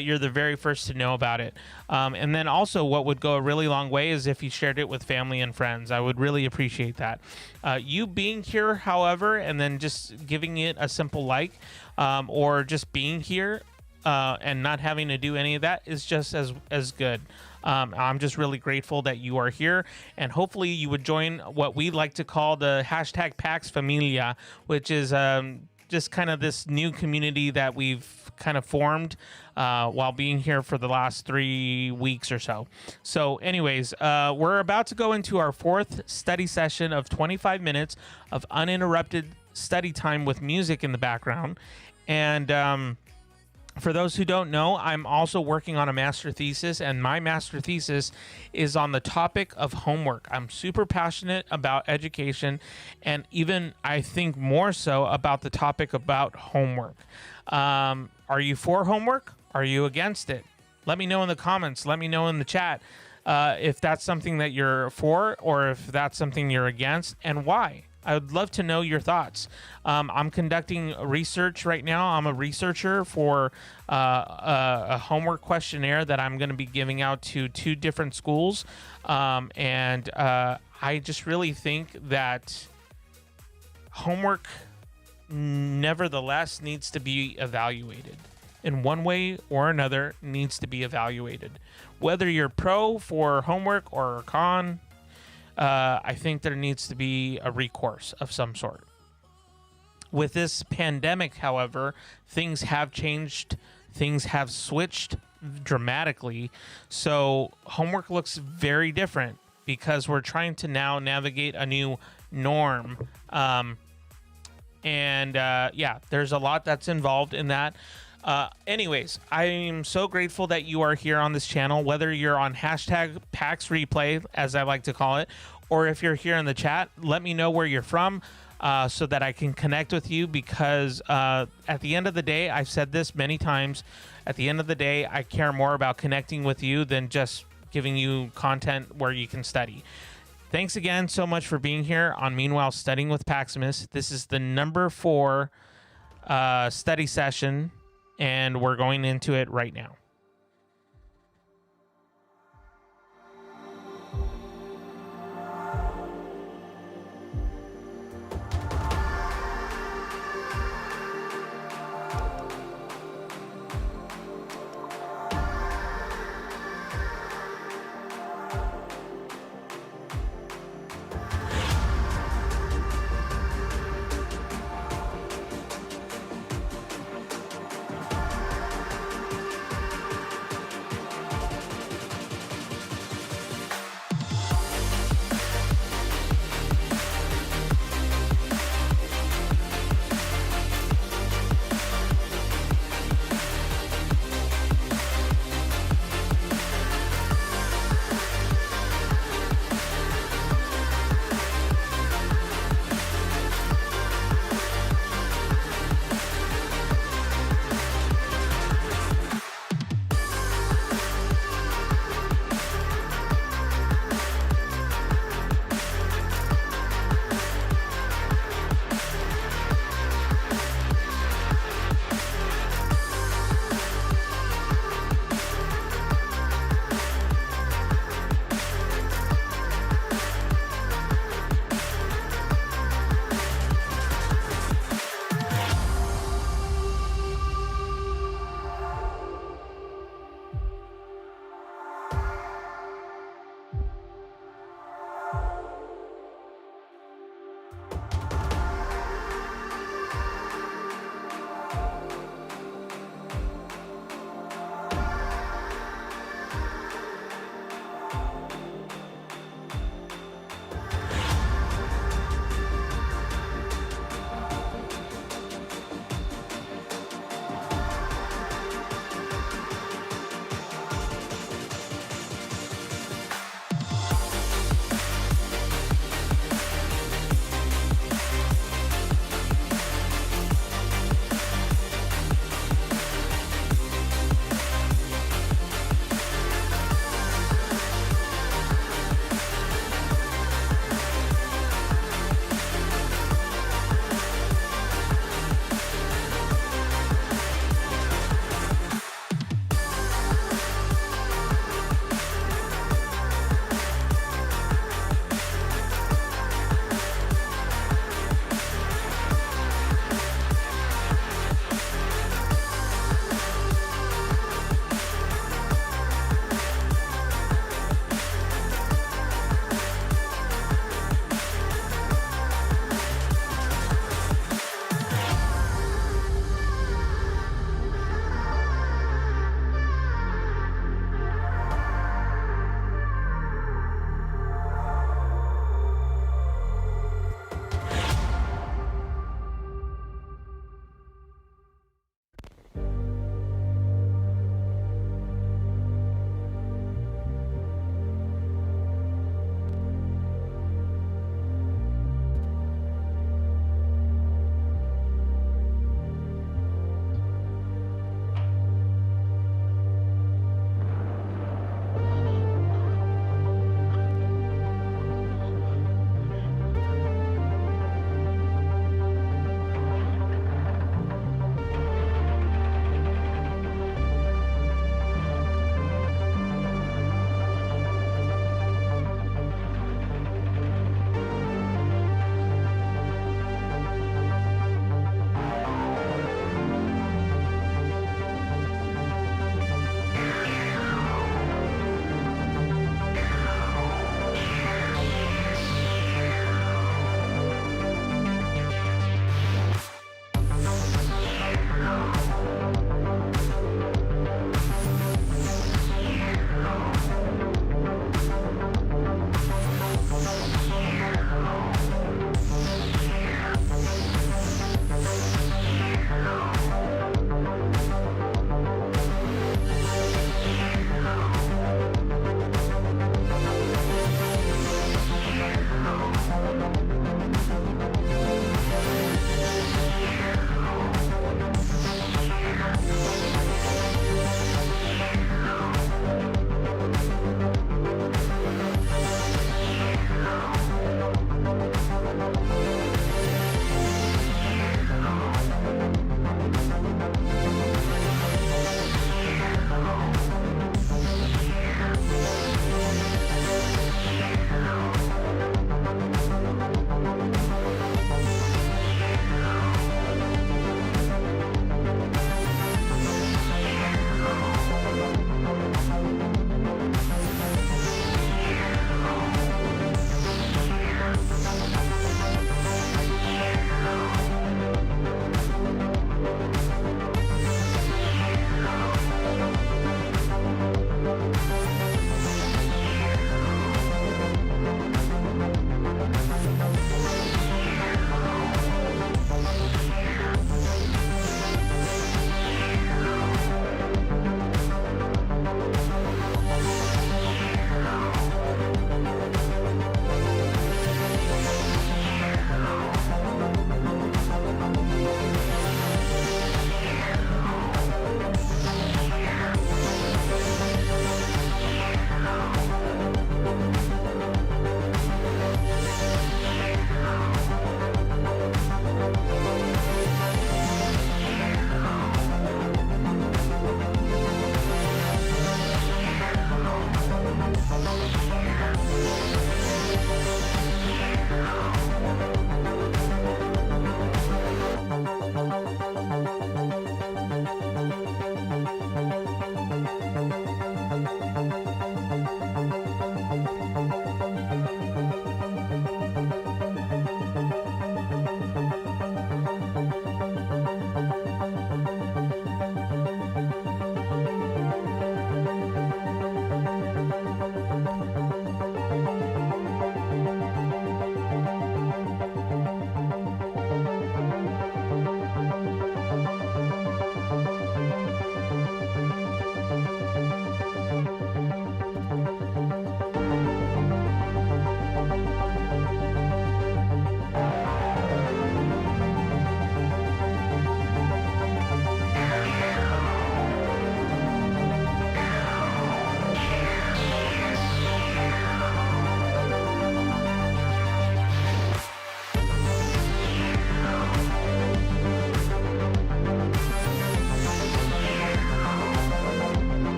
you're the very first to know about it. And then also what would go a really long way is if you shared it with family and friends. I would really appreciate that. You being here, however, and then just giving it a simple like, or just being here and not having to do any of that is just as good. I'm just really grateful that you are here, and hopefully you would join what we like to call the hashtag Pax Familia, which is just kind of this new community that we've kind of formed while being here for the last 3 weeks or so. So anyways, we're about to go into our 4th study session of 25 minutes of uninterrupted study time with music in the background. And for those who don't know, I'm also working on a master thesis, and my master thesis is on the topic of homework. I'm super passionate about education, and even I think more so about the topic about homework. Are you for homework? Are you against it? Let me know in the comments. Let me know in the chat if that's something that you're for, or if that's something you're against, and why. I would love to know your thoughts. I'm conducting research right now. I'm a researcher for a homework questionnaire that I'm going to be giving out to 2 different schools. And I just really think that homework nevertheless needs to be evaluated. In one way or another, needs to be evaluated. Whether you're pro for homework or con, I think there needs to be a recourse of some sort. With this pandemic, however, things have changed. Things have switched dramatically. So homework looks very different because we're trying to now navigate a new norm. Yeah, there's a lot that's involved in that. Anyways, I'm so grateful that you are here on this channel, whether you're on hashtag Pax Replay, as I like to call it, or if you're here in the chat. Let me know where you're from so that I can connect with you, because at the end of the day, I've said this many times, at the end of the day, I care more about connecting with you than just giving you content where you can study. Thanks again so much for being here on Meanwhile Studying with Paximus. This is the number 4 study session. and we're going into it right now.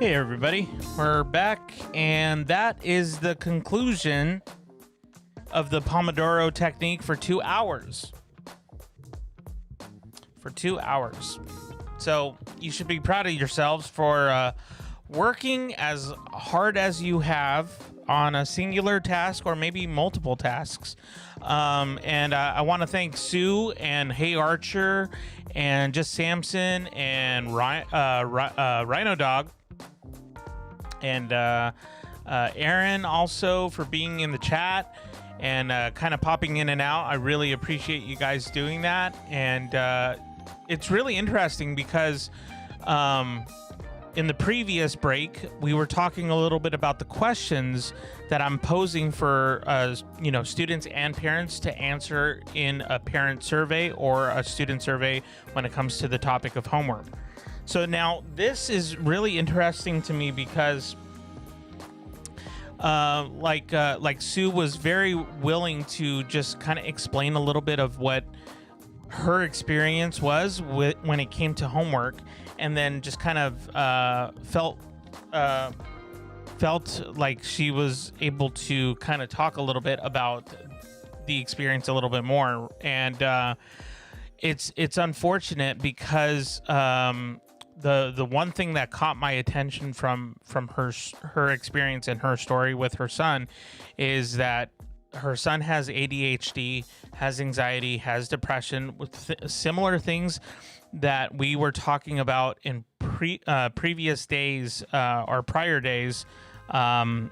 Hey everybody, we're back, and that is the conclusion of the Pomodoro technique for 2 hours. For 2 hours. So you should be proud of yourselves for working as hard as you have on a singular task or maybe multiple tasks. And I want to thank Sue and Hey Archer and Just Samson and Rhino Dog and Aaron also for being in the chat and kind of popping in and out. I really appreciate you guys doing that. And it's really interesting because in the previous break, we were talking a little bit about the questions that I'm posing for students and parents to answer in a parent survey or a student survey when it comes to the topic of homework. So now this is really interesting to me because like Sue was very willing to just kind of explain a little bit of what her experience was when it came to homework, and then just kind of felt like she was able to kind of talk a little bit about the experience a little bit more. And it's unfortunate because the one thing that caught my attention from her experience and her story with her son is that her son has ADHD, has anxiety, has depression, with similar things that we were talking about in previous days or prior days. And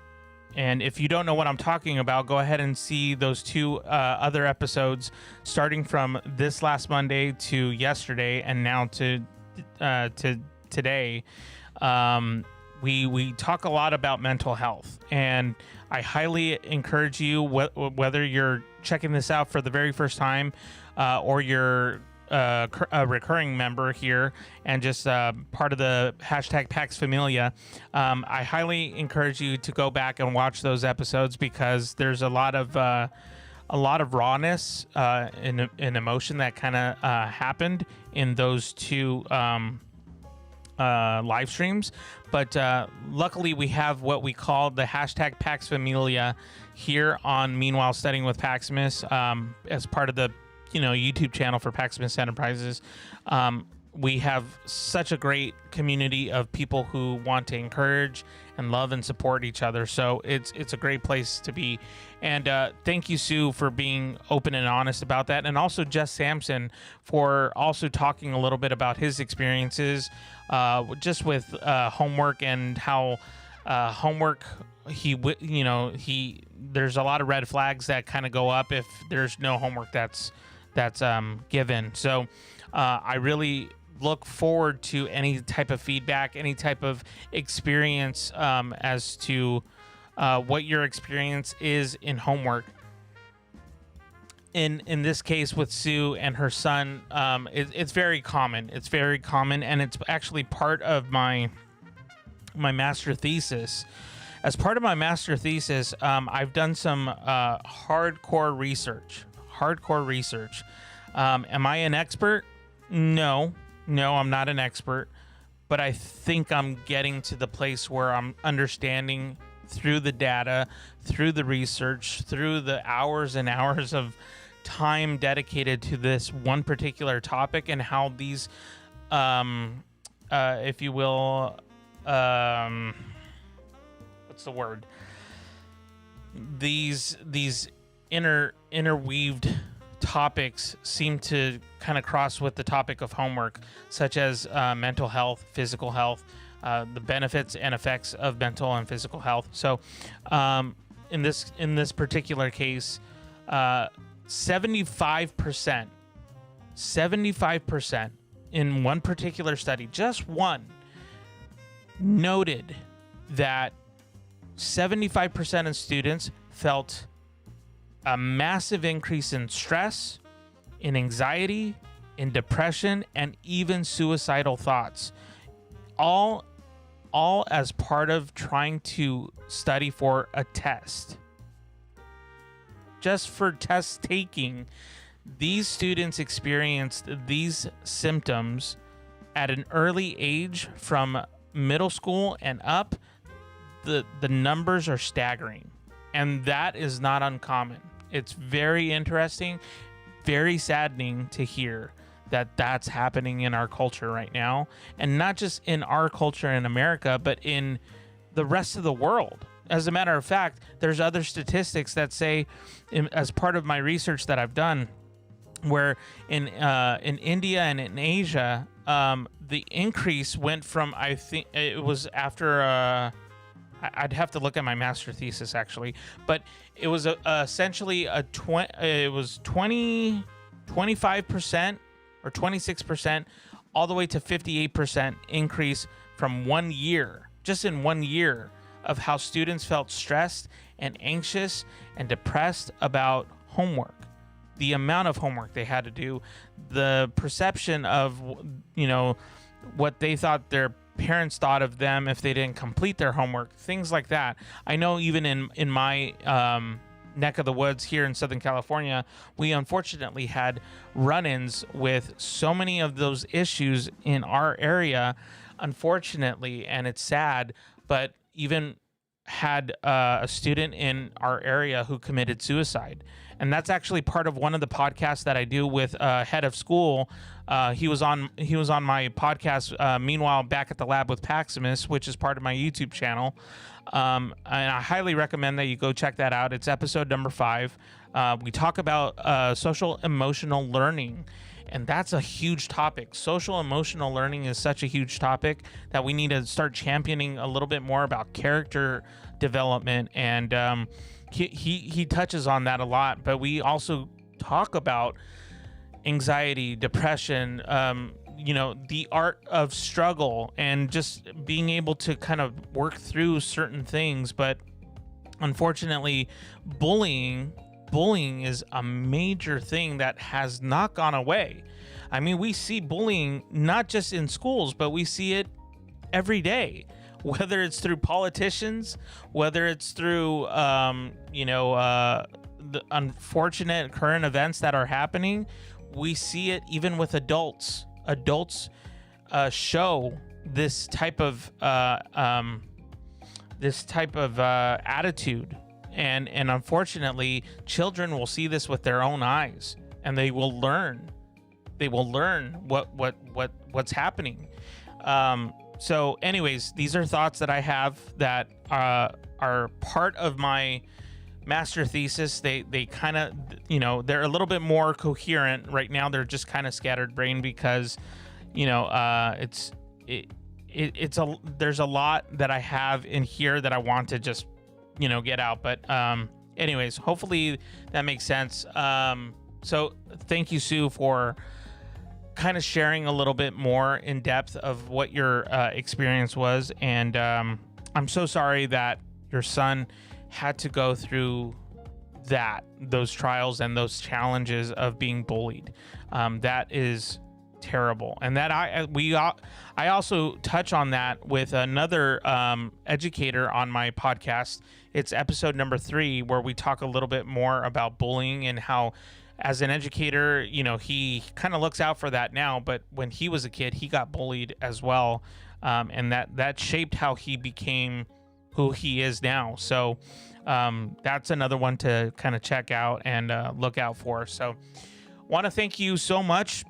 if you don't know what I'm talking about, go ahead and see those 2 other episodes starting from this last Monday to yesterday and now to today. We talk a lot about mental health, and I highly encourage you, whether you're checking this out for the very first time or you're a recurring member here and just part of the hashtag Pax Familia, I highly encourage you to go back and watch those episodes because there's a lot of rawness and emotion that kind of happened in those 2 live streams. But luckily we have what we call the hashtag Pax Familia here on Meanwhile Studying with Paximus as part of the YouTube channel for Paximus Enterprises. We have such a great community of people who want to encourage and love and support each other. So it's a great place to be. And thank you, Sue, for being open and honest about that. And also Jess Sampson for also talking a little bit about his experiences just with homework and how homework, there's a lot of red flags that kind of go up if there's no homework that's given. So I really look forward to any type of feedback, any type of experience as to what your experience is in homework. In this case with Sue and her son, it's very common. It's very common, and it's actually part of my master thesis. As part of my master thesis, I've done some hardcore research. Am I an expert? No, I'm not an expert, but I think I'm getting to the place where I'm understanding through the data, through the research, through the hours and hours of time dedicated to this one particular topic, and how these, if you will, what's the word? These interweaved topics seem to kind of cross with the topic of homework, such as mental health, physical health, the benefits and effects of mental and physical health. So in this particular case, 75% in one particular study, just one, noted that 75% of students felt a massive increase in stress, in anxiety, in depression, and even suicidal thoughts, all as part of trying to study for a test. Just for test taking, these students experienced these symptoms at an early age, from middle school and up, the numbers are staggering, and that is not uncommon. It's very interesting, very saddening to hear that that's happening in our culture right now, and not just in our culture in America, but in the rest of the world. As a matter of fact, there's other statistics that say, as part of my research that I've done, where in India and in Asia, the increase went from, I think it was after, I'd have to look at my master thesis actually, but it was essentially it was 25% or 26%, all the way to 58% increase from 1 year, just in 1 year, of how students felt stressed and anxious and depressed about homework. The amount of homework they had to do, the perception of, what they thought their parents thought of them if they didn't complete their homework, things like that. I know even in my neck of the woods here in Southern California, we unfortunately had run-ins with so many of those issues in our area, unfortunately, and it's sad, but even had a student in our area who committed suicide. And that's actually part of one of the podcasts that I do with head of school. He was on my podcast, Meanwhile Back at the Lab with Paximus, which is part of my YouTube channel. And I highly recommend that you go check that out. It's episode number 5. We talk about social emotional learning, and that's a huge topic. Social emotional learning is such a huge topic that we need to start championing a little bit more about character development. And he touches on that a lot, but we also talk about anxiety, depression, the art of struggle, and just being able to kind of work through certain things. But unfortunately, bullying is a major thing that has not gone away. I mean, we see bullying not just in schools, but we see it every day, whether it's through politicians, whether it's through the unfortunate current events that are happening. We see it even with adults. Adults show this type of attitude, and unfortunately, children will see this with their own eyes, and they will learn. They will learn what's happening. So, anyways, these are thoughts that I have that are part of my master thesis. They kind of, they're a little bit more coherent right now. They're just kind of scattered brain because, there's a lot that I have in here that I want to just, get out. But anyways, hopefully that makes sense. So thank you, Sue, for kind of sharing a little bit more in depth of what your experience was. And I'm so sorry that your son had to go through those trials and those challenges of being bullied. That is terrible. And that I also touch on that with another educator on my podcast. It's episode number 3, where we talk a little bit more about bullying and how, as an educator, he kind of looks out for that now, but when he was a kid, he got bullied as well. And that shaped how he became who he is now. So that's another one to kind of check out and look out for. So want to thank you so much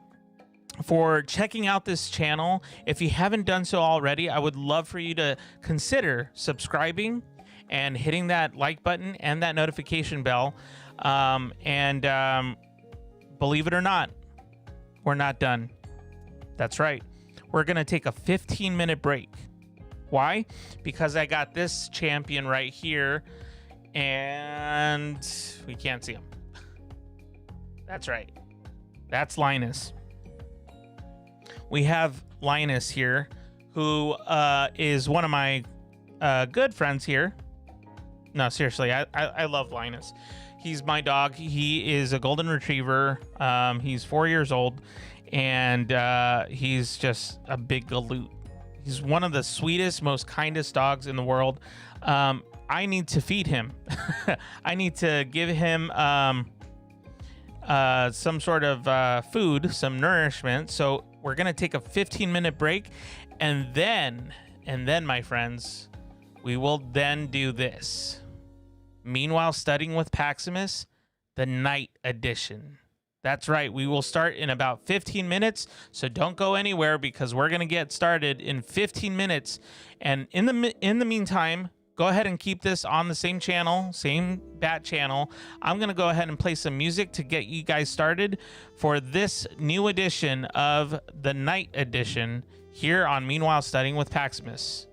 for checking out this channel. If you haven't done so already, I would love for you to consider subscribing and hitting that like button and that notification bell. And believe it or not, we're not done. That's right. We're going to take a 15-minute break. Why? Because I got this champion right here, and we can't see him. That's right. That's Linus. We have Linus here, who is one of my good friends here. No, seriously, I love Linus. He's my dog. He is a golden retriever. He's 4 years old, and he's just a big galoot. He's one of the sweetest, most kindest dogs in the world. I need to feed him. I need to give him some sort of food, some nourishment. So we're going to take a 15-minute break, and then And then, my friends, we will then do this. Meanwhile, studying with Paximus, the night edition. That's right. We will start in about 15 minutes. So don't go anywhere because we're going to get started in 15 minutes. And in the meantime, go ahead and keep this on the same channel, same bat channel. I'm going to go ahead and play some music to get you guys started for this new edition of the night edition here on Meanwhile Studying with Paximus.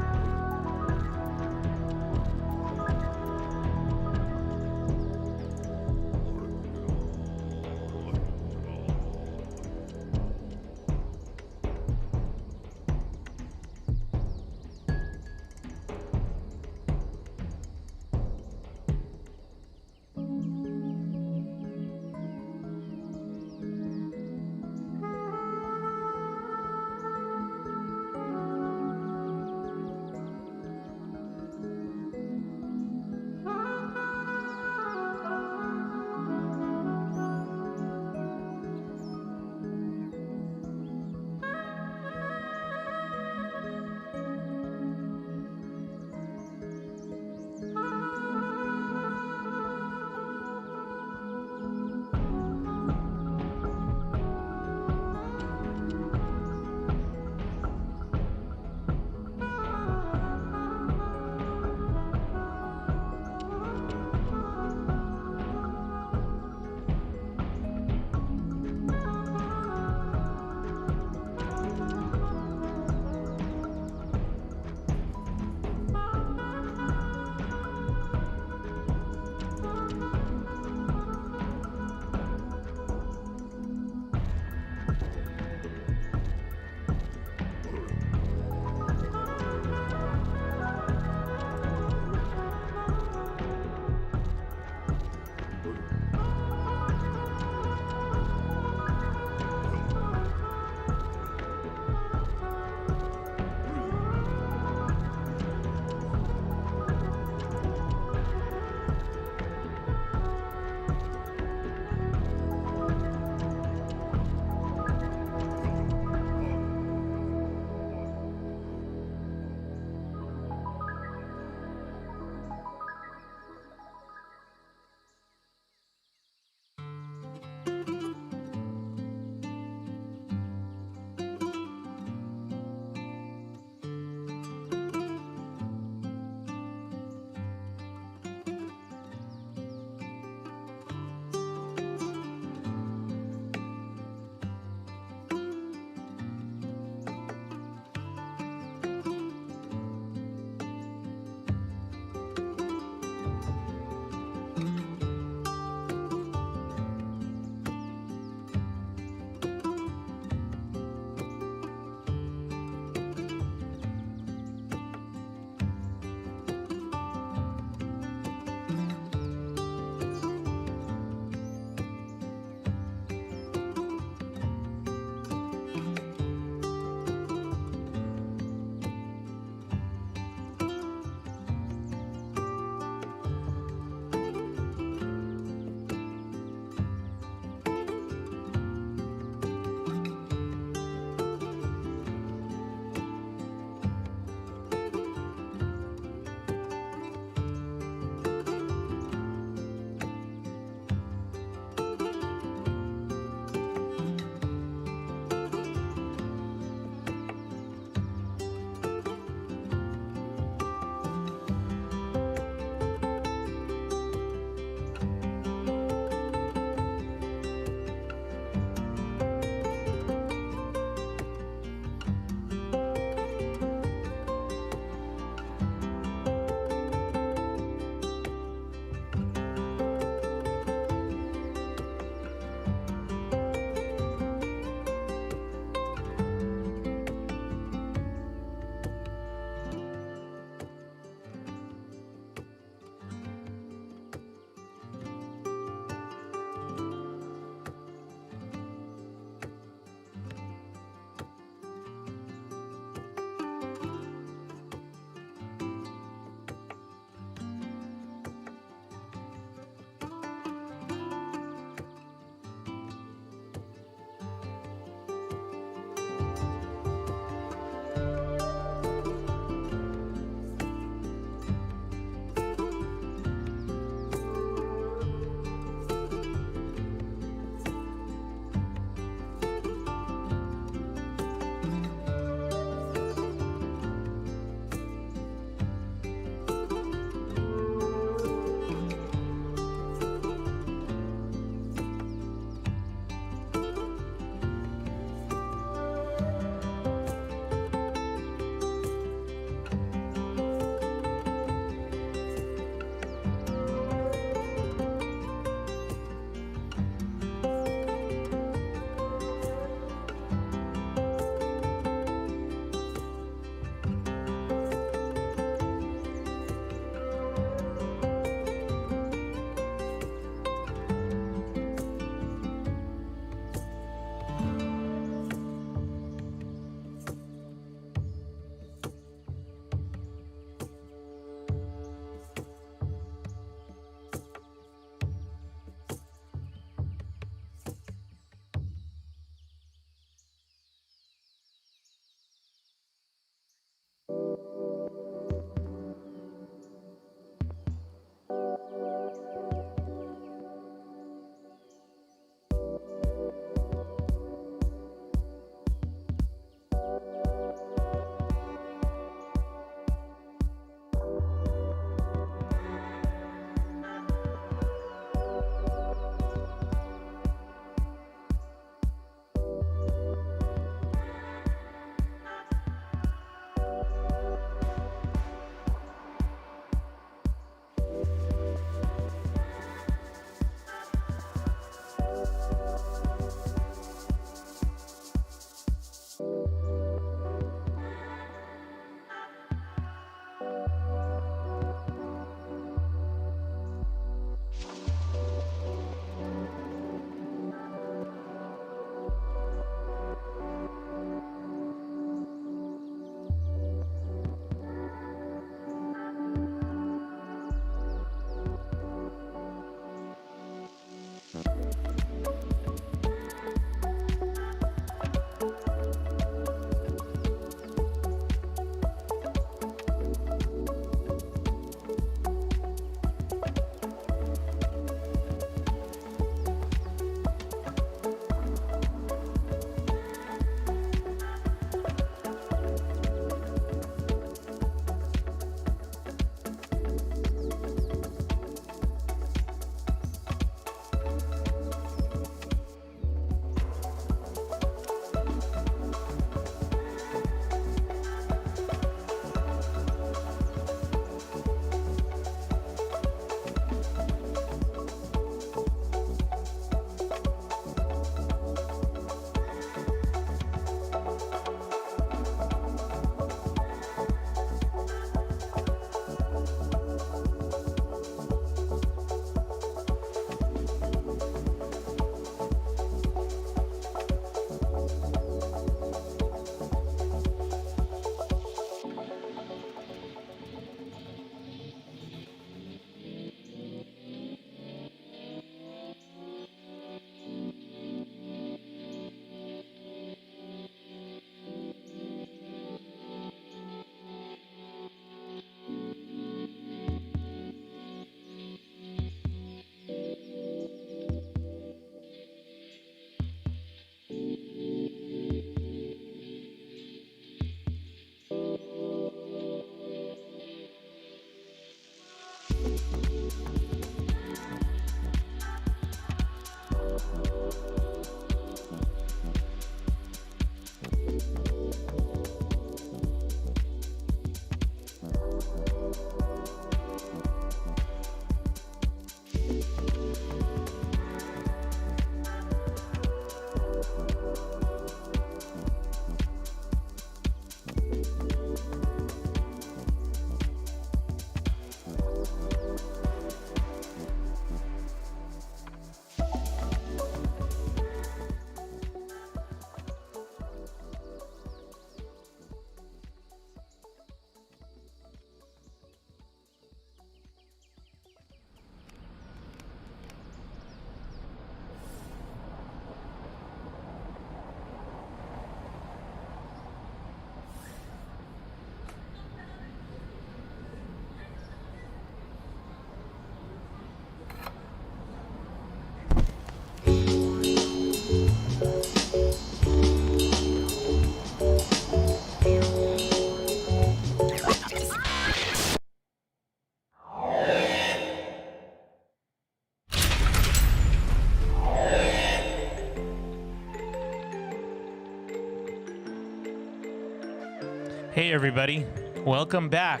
Hey everybody, welcome back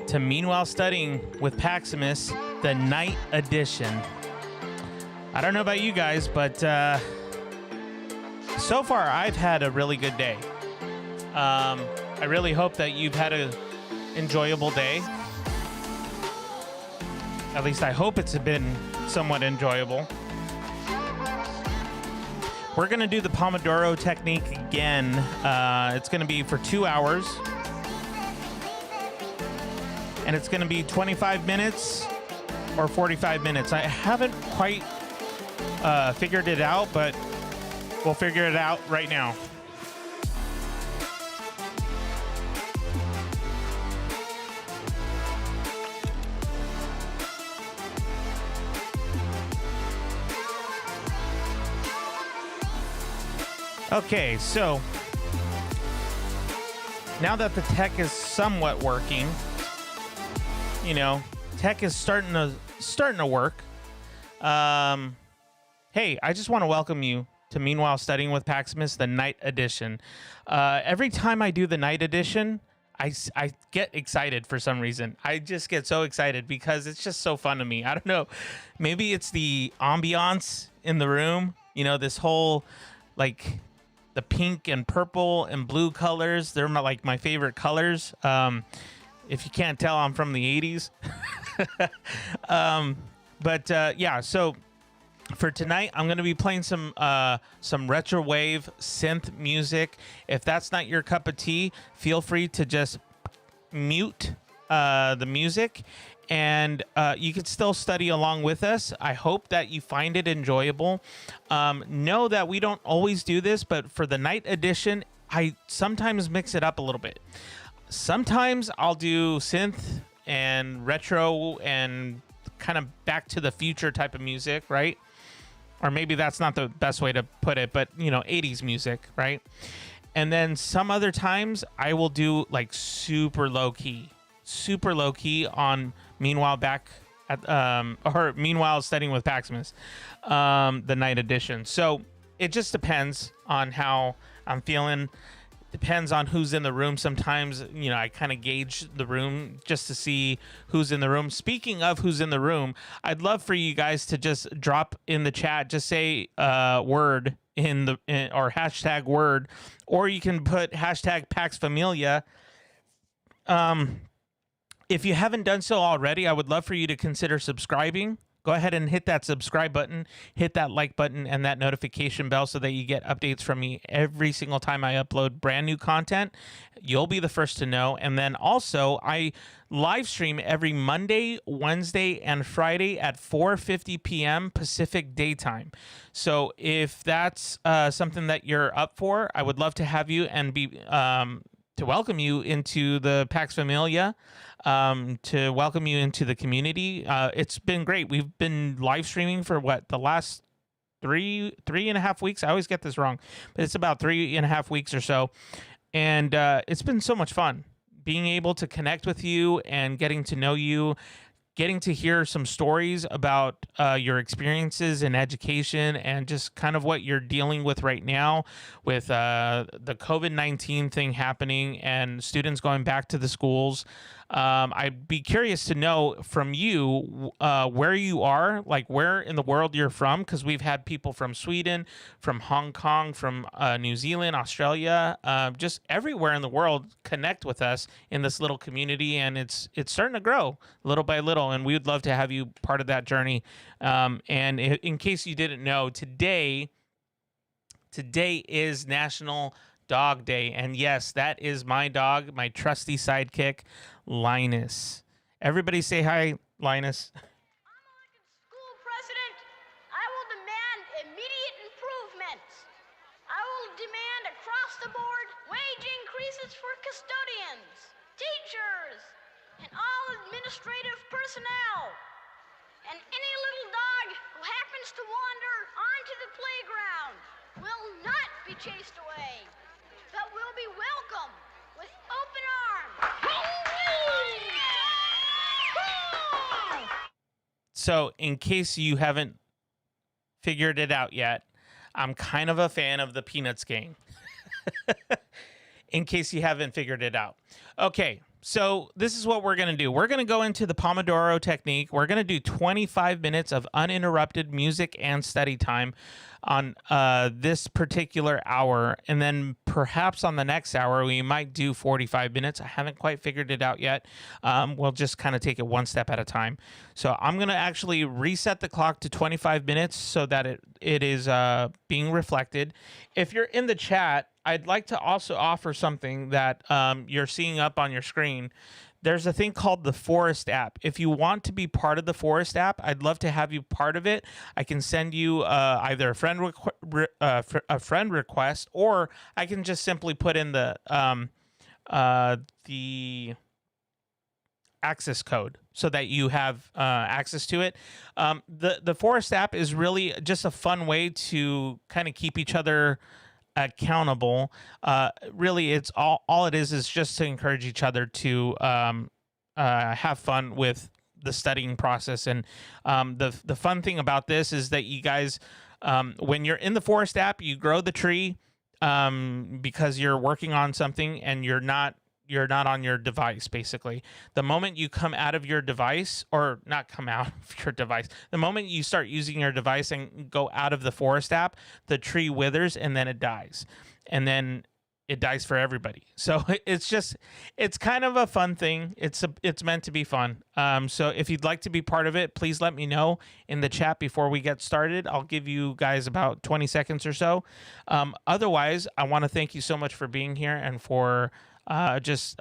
to Meanwhile Studying with Paximus, the night edition. I don't know about you guys, but so far I've had a really good day. I really hope that you've had an enjoyable day. At least I hope it's been somewhat enjoyable. We're going to do the pomodoro technique again. It's going to be for 2 hours. And it's going to be 25 minutes or 45 minutes. I haven't quite figured it out, but we'll figure it out right now. Okay, so now that the tech is somewhat working, you know, tech is starting to work. Hey, I just want to welcome you to Meanwhile Studying with Paximus, the night edition. Every time I do the night edition, I get excited for some reason. I just get so excited because it's just so fun to me. I don't know. Maybe it's the ambiance in the room. You know, this whole, like, the pink and purple and blue colors. They're my favorite colors. If you can't tell, I'm from the 80s. Yeah, so for tonight, I'm going to be playing some retro wave synth music. If that's not your cup of tea, feel free to just mute the music, and you can still study along with us. I hope that you find it enjoyable. Know that we don't always do this, but for the night edition, I sometimes mix it up a little bit. Sometimes I'll do synth and retro and kind of back to the future type of music, right? Or maybe that's not the best way to put it, but, you know, 80s music, right? And then some other times I will do like super low key on Meanwhile Studying with Paximus, the night edition. So it just depends on how I'm feeling. Depends on who's in the room. Sometimes, you know, I kind of gauge the room just to see who's in the room. Speaking of who's in the room, I'd love for you guys to just drop in the chat, just say word or hashtag word, or you can put hashtag Pax Familia. If you haven't done so already, I would love for you to consider subscribing. Go ahead and hit that subscribe button, hit that like button, and that notification bell so that you get updates from me every single time I upload brand new content. You'll be the first to know. And then also, I live stream every Monday, Wednesday, and Friday at 4:50 p.m. Pacific Daytime. So if that's something that you're up for, I would love to have you and be to welcome you into the Pax Familia. To welcome you into the community. It's been great. We've been live streaming for the last three and a half weeks. I always get this wrong, but it's about 3.5 weeks or so. And it's been so much fun being able to connect with you and getting to know you, getting to hear some stories about your experiences in education and just kind of what you're dealing with right now with the COVID-19 thing happening and students going back to the schools. I'd be curious to know from you where you are, like where in the world you're from, because we've had people from Sweden, from Hong Kong, from New Zealand, Australia, just everywhere in the world connect with us in this little community, and it's starting to grow little by little, and we would love to have you part of that journey. And in case you didn't know, today is National Dog Day, and yes, that is my dog, my trusty sidekick, Linus. Everybody say hi, Linus. I'm elected school president. I will demand immediate improvements. I will demand across the board wage increases for custodians, teachers, and all administrative personnel. And any little dog who happens to wander onto the playground will not be chased away, but will be welcomed with open arms. So, in case you haven't figured it out yet, I'm kind of a fan of the Peanuts gang. in case you haven't figured it out. Okay, so this is what we're going to do. We're going to go into the Pomodoro technique. We're going to do 25 minutes of uninterrupted music and study time on this particular hour. And then perhaps on the next hour, we might do 45 minutes. I haven't quite figured it out yet. We'll just kind of take it one step at a time. So I'm going to actually reset the clock to 25 minutes so that it is being reflected. If you're in the chat, I'd like to also offer something that you're seeing up on your screen. There's a thing called the Forest app. If you want to be part of the Forest app, I'd love to have you part of it. I can send you either a friend request, or I can just simply put in the access code so that you have access to it. The Forest app is really just a fun way to kind of keep each other accountable. Really, it's all it is just to encourage each other to have fun with the studying process. And the fun thing about this is that you guys, when you're in the Forest app, you grow the tree because you're working on something and you're not on your device. Basically, the moment you come out of your device, or not come out of your device, the moment you start using your device and go out of the Forest app, the tree withers and then it dies, and then it dies for everybody. So it's kind of a fun thing. It's meant to be fun. So if you'd like to be part of it, please let me know in the chat before we get started. I'll give you guys about 20 seconds or so. Otherwise, I want to thank you so much for being here and for just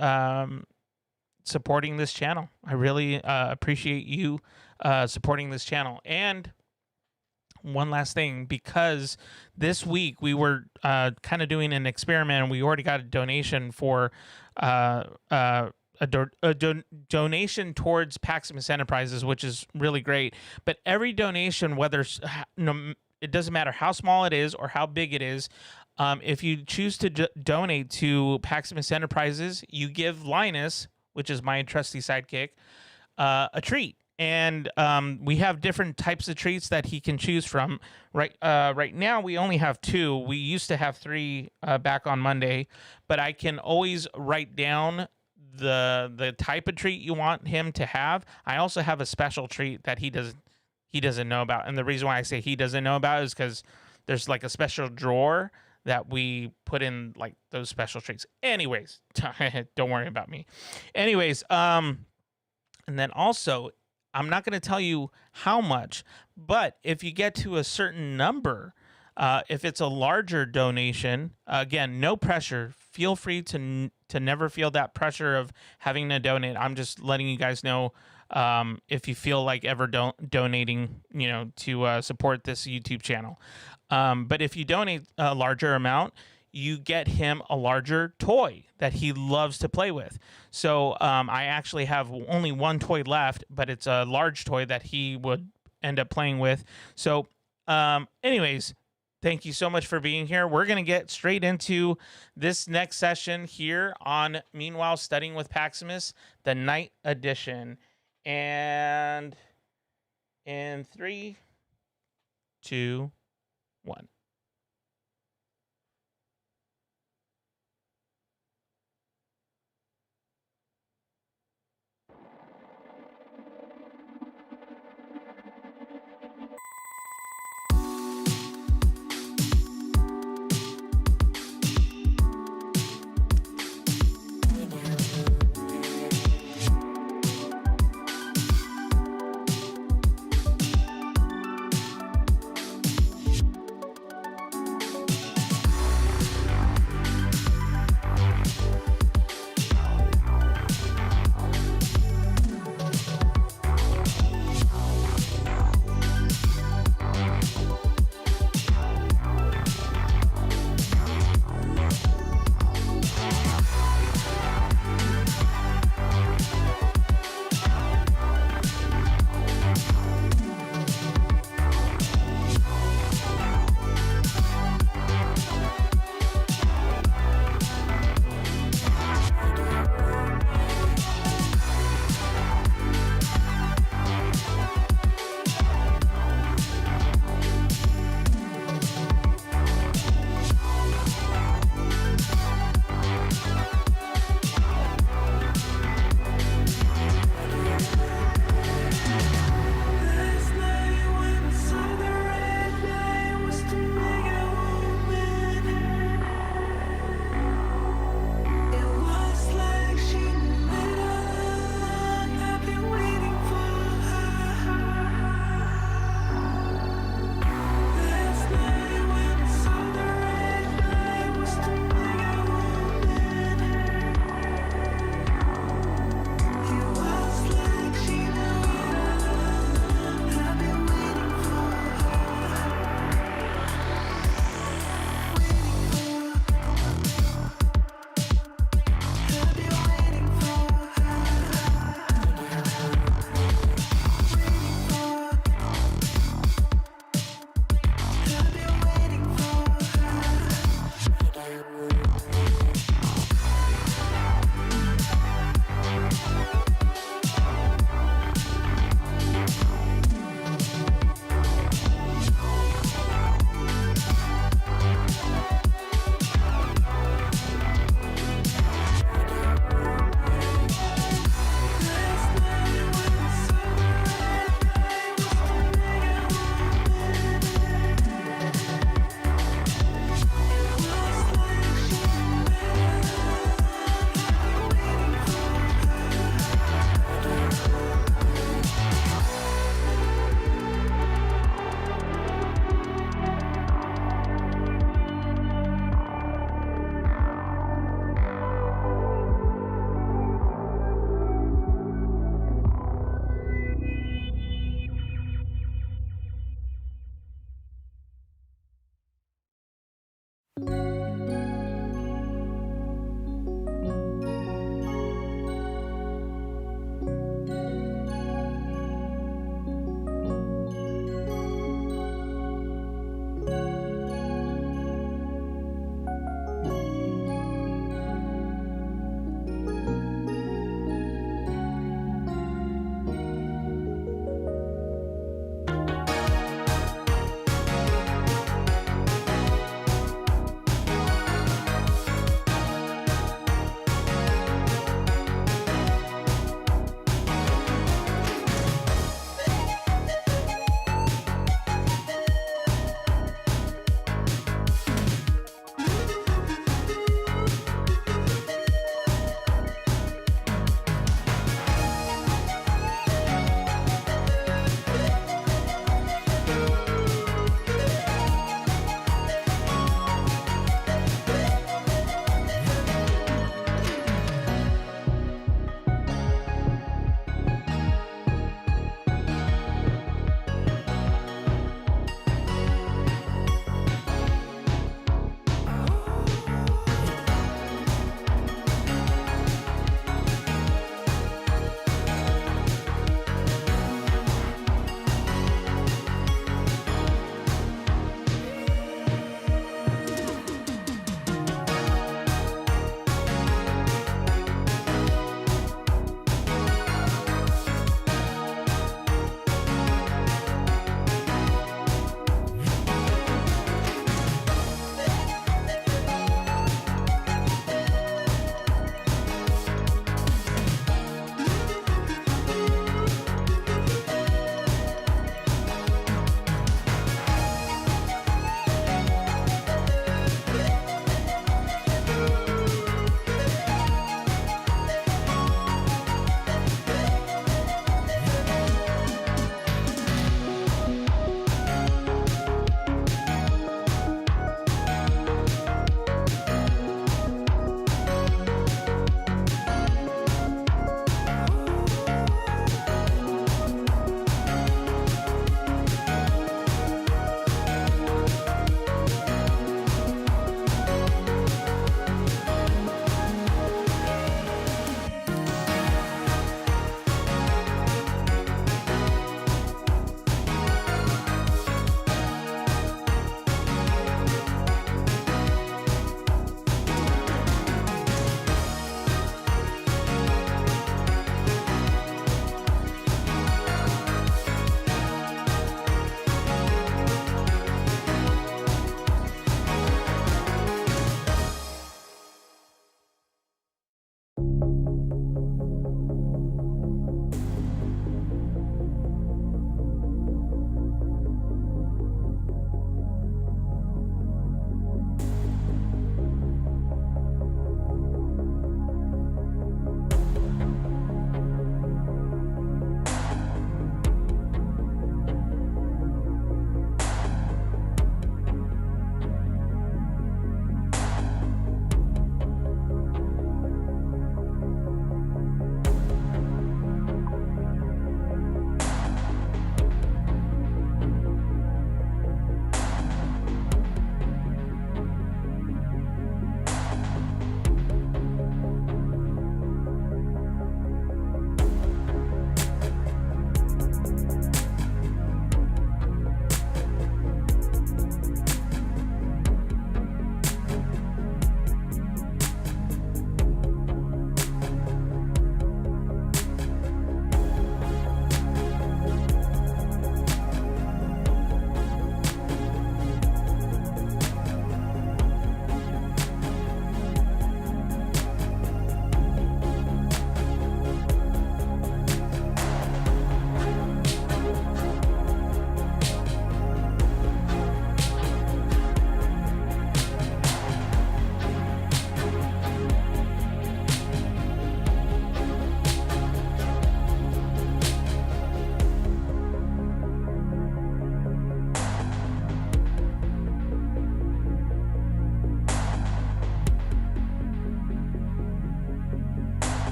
supporting this channel. I really appreciate you supporting this channel. And one last thing, because this week we were kind of doing an experiment, and we already got a donation for donation towards Paximus Enterprises, which is really great. But every donation, whether it doesn't matter how small it is or how big it is, if you choose to donate to Paximus Enterprises, you give Linus, which is my trusty sidekick, a treat. And we have different types of treats that he can choose from. Right now, we only have 2. We used to have 3 back on Monday, but I can always write down the type of treat you want him to have. I also have a special treat that he doesn't know about. And the reason why I say he doesn't know about is because there's like a special drawer that we put in like those special treats. Anyways, don't worry about me. Anyways, and then also, I'm not going to tell you how much, but if you get to a certain number, if it's a larger donation, again, no pressure. Feel free to never feel that pressure of having to donate. I'm just letting you guys know if you feel like ever donating, to support this YouTube channel. But if you donate a larger amount, you get him a larger toy that he loves to play with. So I actually have only one toy left, but it's a large toy that he would end up playing with. So anyways, thank you so much for being here. We're going to get straight into this next session here on Meanwhile Studying with Paximus, the night edition. And in 3, 2, 1.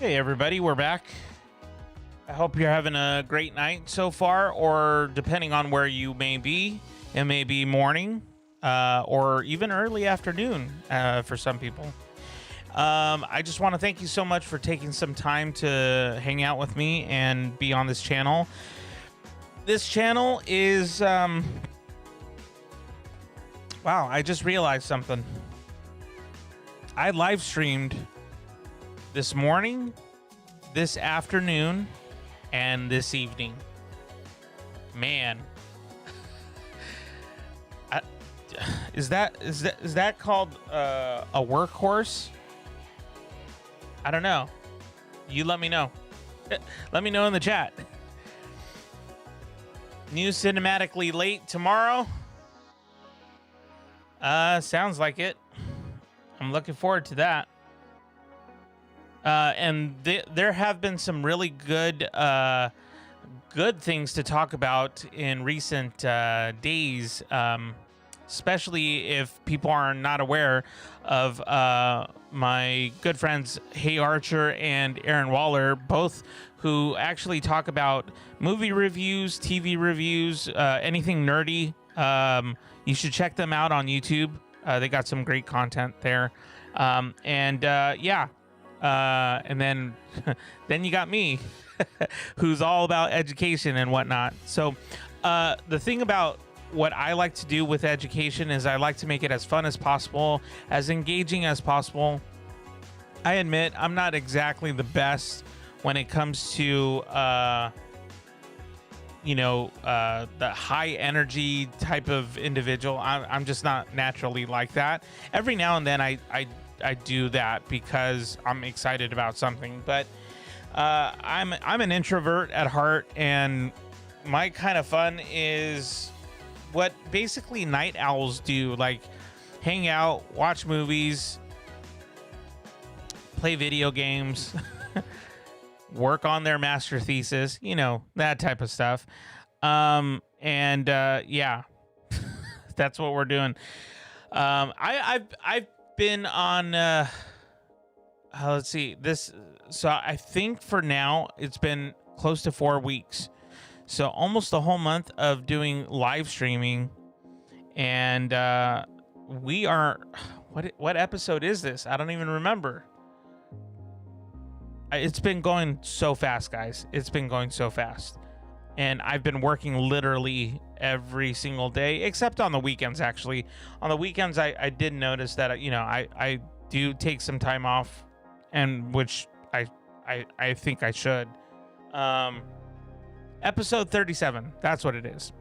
Hey everybody, we're back. I hope you're having a great night so far, or depending on where you may be, it may be morning or even early afternoon for some people. I just want to thank you so much for taking some time to hang out with me and be on this channel. This channel is wow, I just realized something. I live streamed this morning, this afternoon, and this evening. Man, is that called a workhorse? I don't know. You let me know. Let me know in the chat. New cinematically late tomorrow. Sounds like it. I'm looking forward to that. And there have been some really good things to talk about in recent days, especially if people are not aware of my good friends Hey Archer and Aaron Waller, both who actually talk about movie reviews, TV reviews, anything nerdy. You should check them out on YouTube. They got some great content there. And then then you got me, who's all about education and whatnot. So the thing about what I like to do with education is I like to make it as fun as possible, as engaging as possible. I admit I'm not exactly the best when it comes to the high energy type of individual. I'm just not naturally like that. Every now and then I do that because I'm excited about something, but I'm an introvert at heart, and my kind of fun is what basically night owls do, like hang out, watch movies, play video games, work on their master thesis, that type of stuff. Yeah, that's what we're doing. I've been on let's see this, so I think for now it's been close to 4 weeks, so almost a whole month of doing live streaming. And we are, what episode is this? I don't even remember. It's been going so fast, guys. It's been going so fast. And I've been working literally every single day, except on the weekends, actually. On the weekends, I did notice that, I do take some time off, and which I think I should. Episode 37, that's what it is.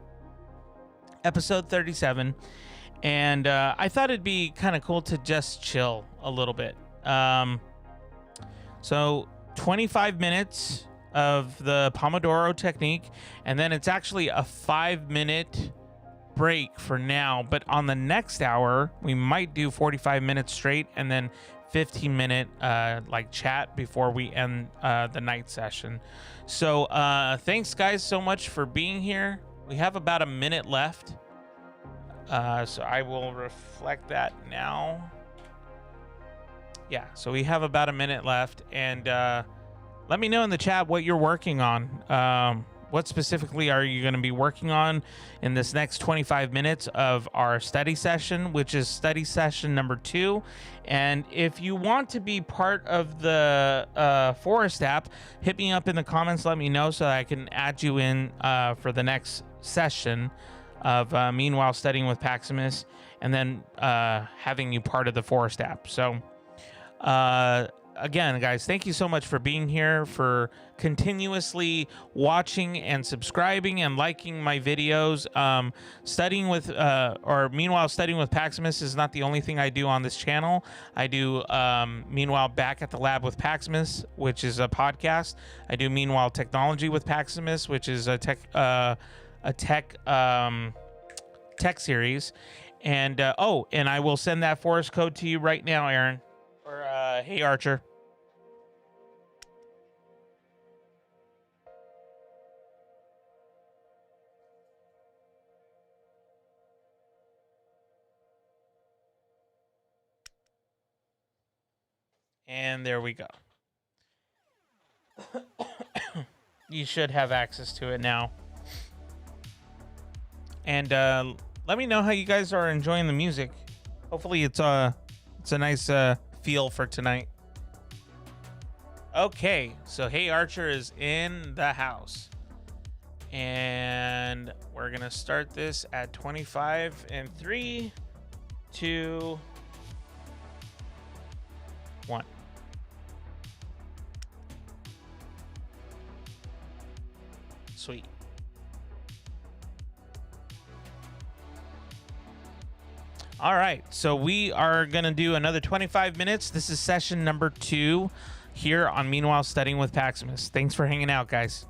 Episode 37. And I thought it'd be kind of cool to just chill a little bit. So 25 minutes of the pomodoro technique, and then it's actually a 5-minute break for now, but on the next hour we might do 45 minutes straight, and then 15-minute chat before we end the night session. So thanks guys so much for being here. We have about a minute left, so I will reflect that now. Yeah, so we have about a minute left, and let me know in the chat what you're working on. What specifically are you going to be working on in this next 25 minutes of our study session, which is study session number 2. And if you want to be part of the Forest app, hit me up in the comments, let me know so that I can add you in for the next session of Meanwhile Studying with Paximus, and then having you part of the Forest app. So again, guys, thank you so much for being here, for continuously watching and subscribing and liking my videos. Meanwhile Studying with Paximus is not the only thing I do on this channel. I do Meanwhile Back at the Lab with Paximus, which is a podcast. I do Meanwhile Technology with Paximus, which is a tech series. And and I will send that Forest code to you right now, Aaron. Or Hey Archer. And there we go. You should have access to it now. And let me know how you guys are enjoying the music. Hopefully it's a nice feel for tonight. Okay, so Hey Archer is in the house. And we're gonna start this at 25 in 3, 2, 1. Sweet. All right, so we are gonna do another 25 minutes. This is session number 2 here on Meanwhile Studying with Paximus. Thanks for hanging out, guys.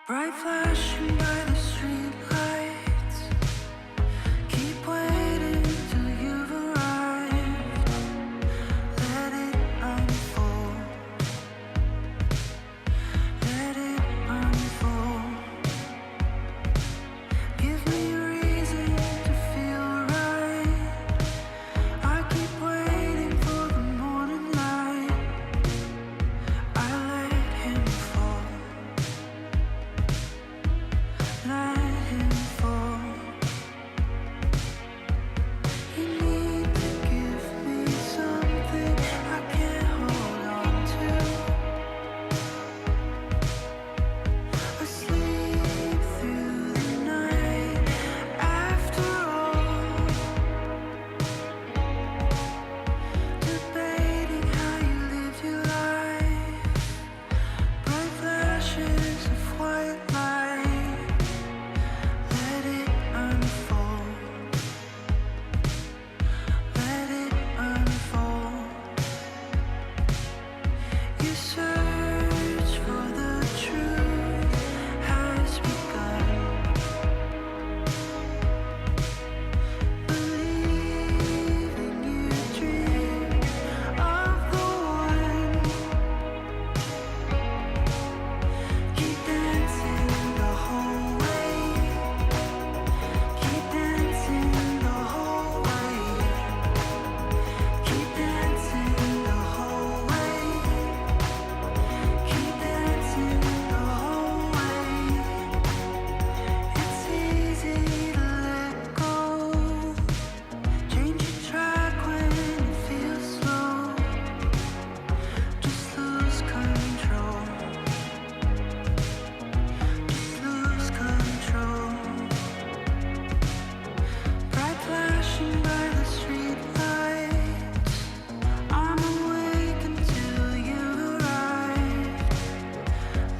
Bright flashing by the street lights. Keep waiting till you've arrived. Let it unfold. Let it unfold. Give me a reason to feel right. I keep waiting for the morning light. I let him fall. Let him fall. You need to give me something I can't hold on to. I sleep through the night after all, debating how you lived your life. Bright flashes of white light. Let it unfold. Let it unfold. Your search for the truth has begun. Believing you dream of the one. Keep dancing the whole way. Keep dancing the whole way. Keep dancing the whole way. Keep dancing the whole way. It's easy to let go. Change your track when it feels slow. Just lose control. Just lose control. Bright flashing by the street lights. I'm awake until you arrive.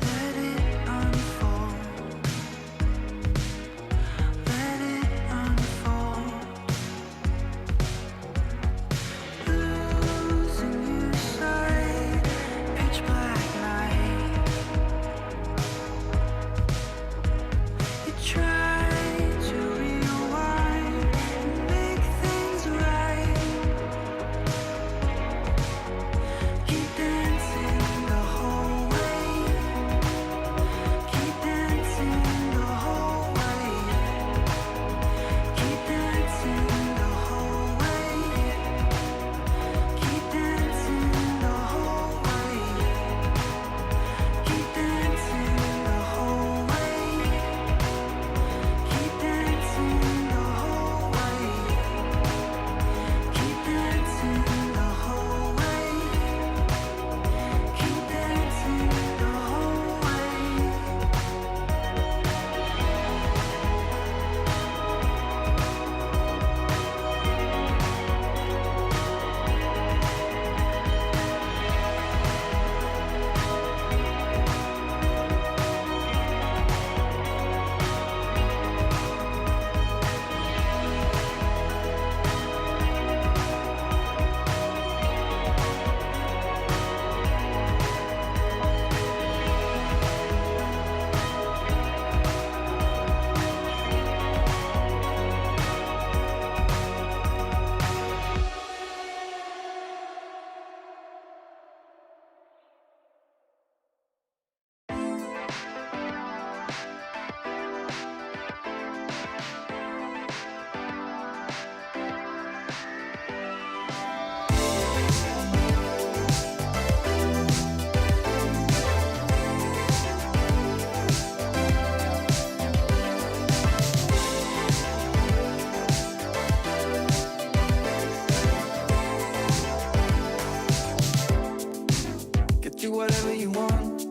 Let it unfold. Let it unfold. Losing your sight, pitch black night. You try to rewind and make things right. Keep dancing the whole way. Keep dancing the whole way. Keep dancing the whole way. Keep dancing the whole way. Keep dancing the whole way. Keep dancing the whole way. Keep dancing the whole way. Keep dancing the whole way. Get you whatever you want.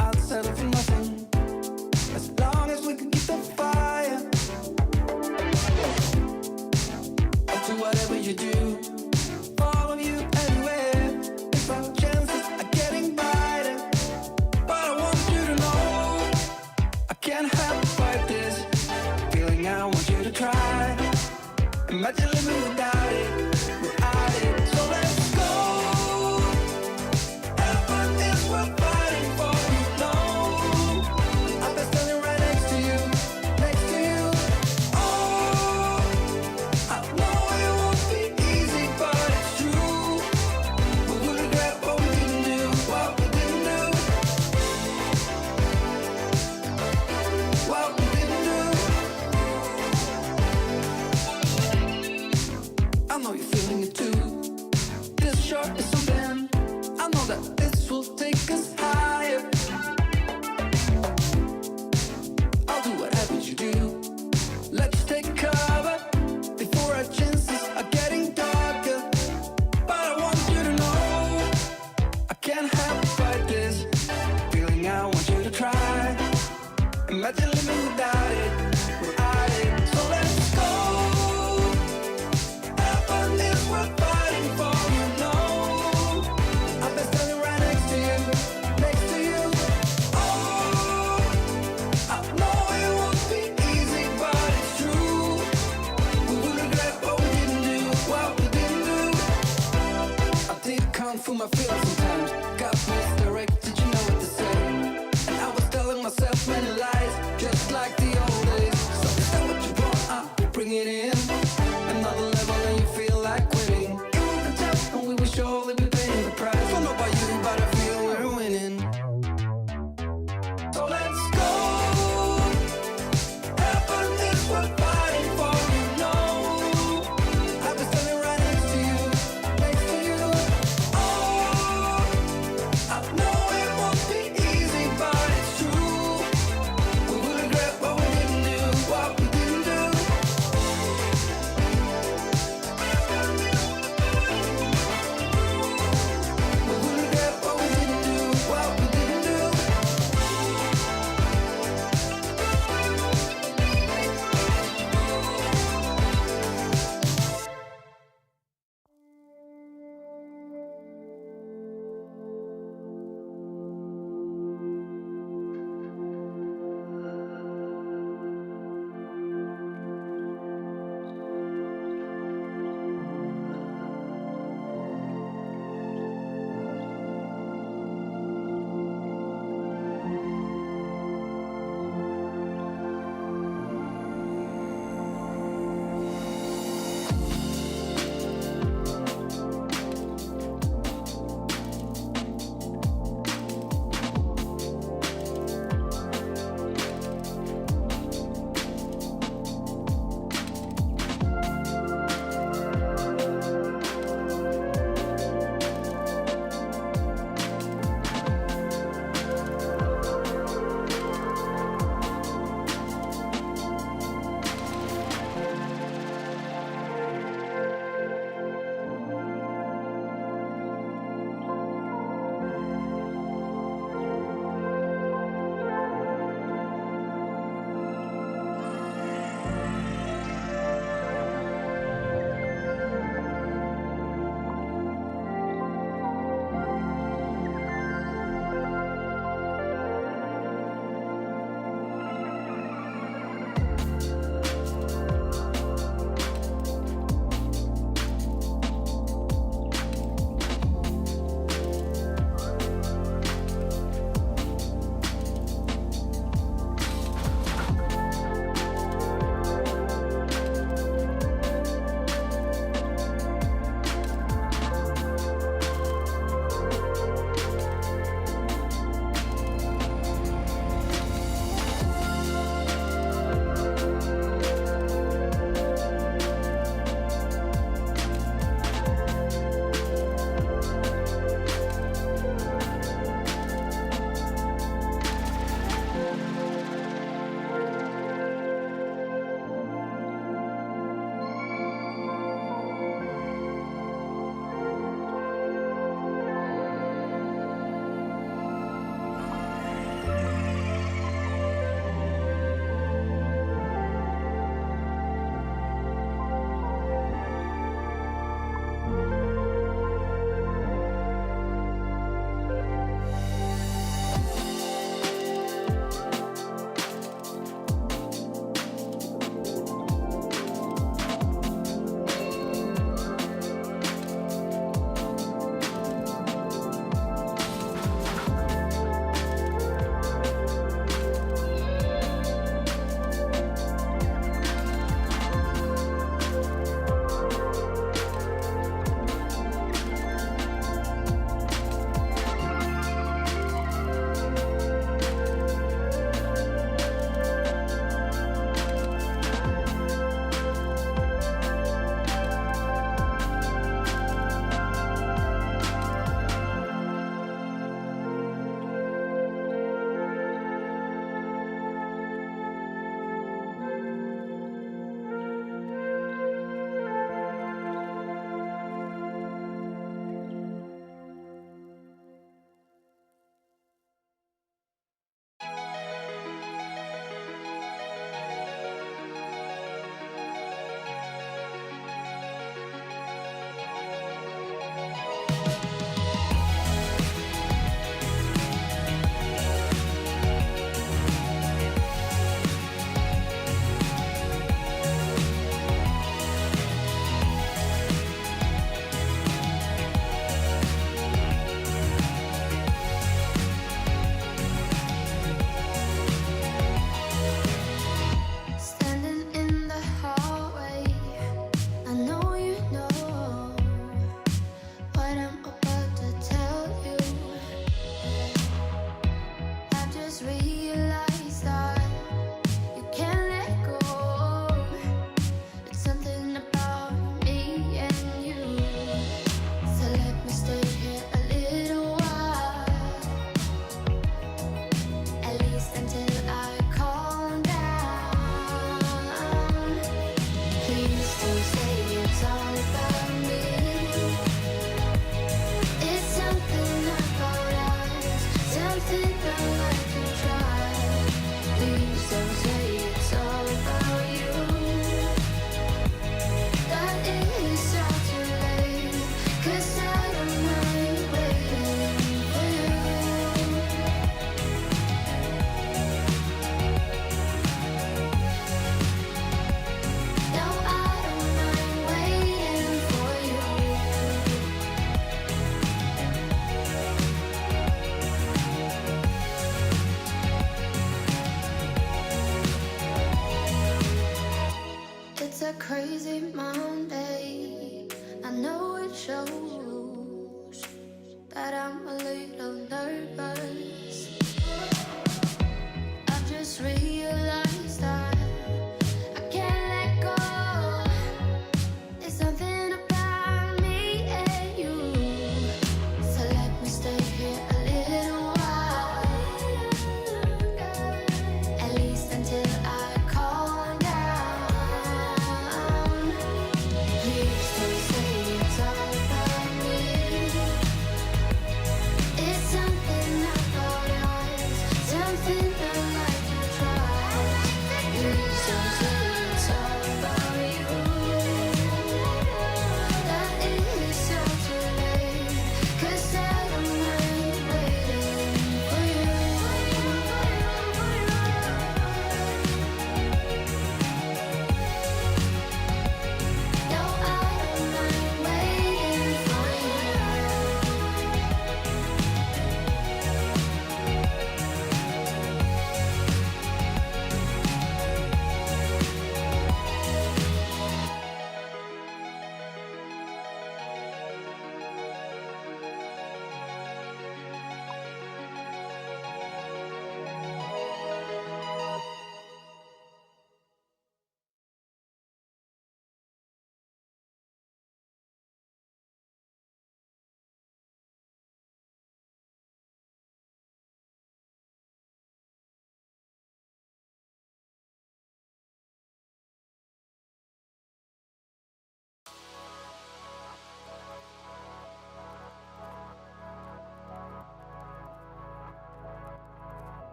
I'll settle for nothing. As long as we can keep the fire. I'll do whatever you do. Follow you anywhere. If our chances are getting brighter. But I want you to know I can't help but fight this feeling. I want you to try. Imagine living without it, without it. So let's go. Effort is worth fighting for, you know. Imagine living without it, without it. So let's go. Heaven is worth fighting for, you know. I've been standing right next to you, next to you. Oh, I know it won't be easy, but it's true. We will regret what we didn't do, what we didn't do. I did kung fu my feelings sometimes. Got misdirected, you know what to say. And I was telling myself many lies, just like the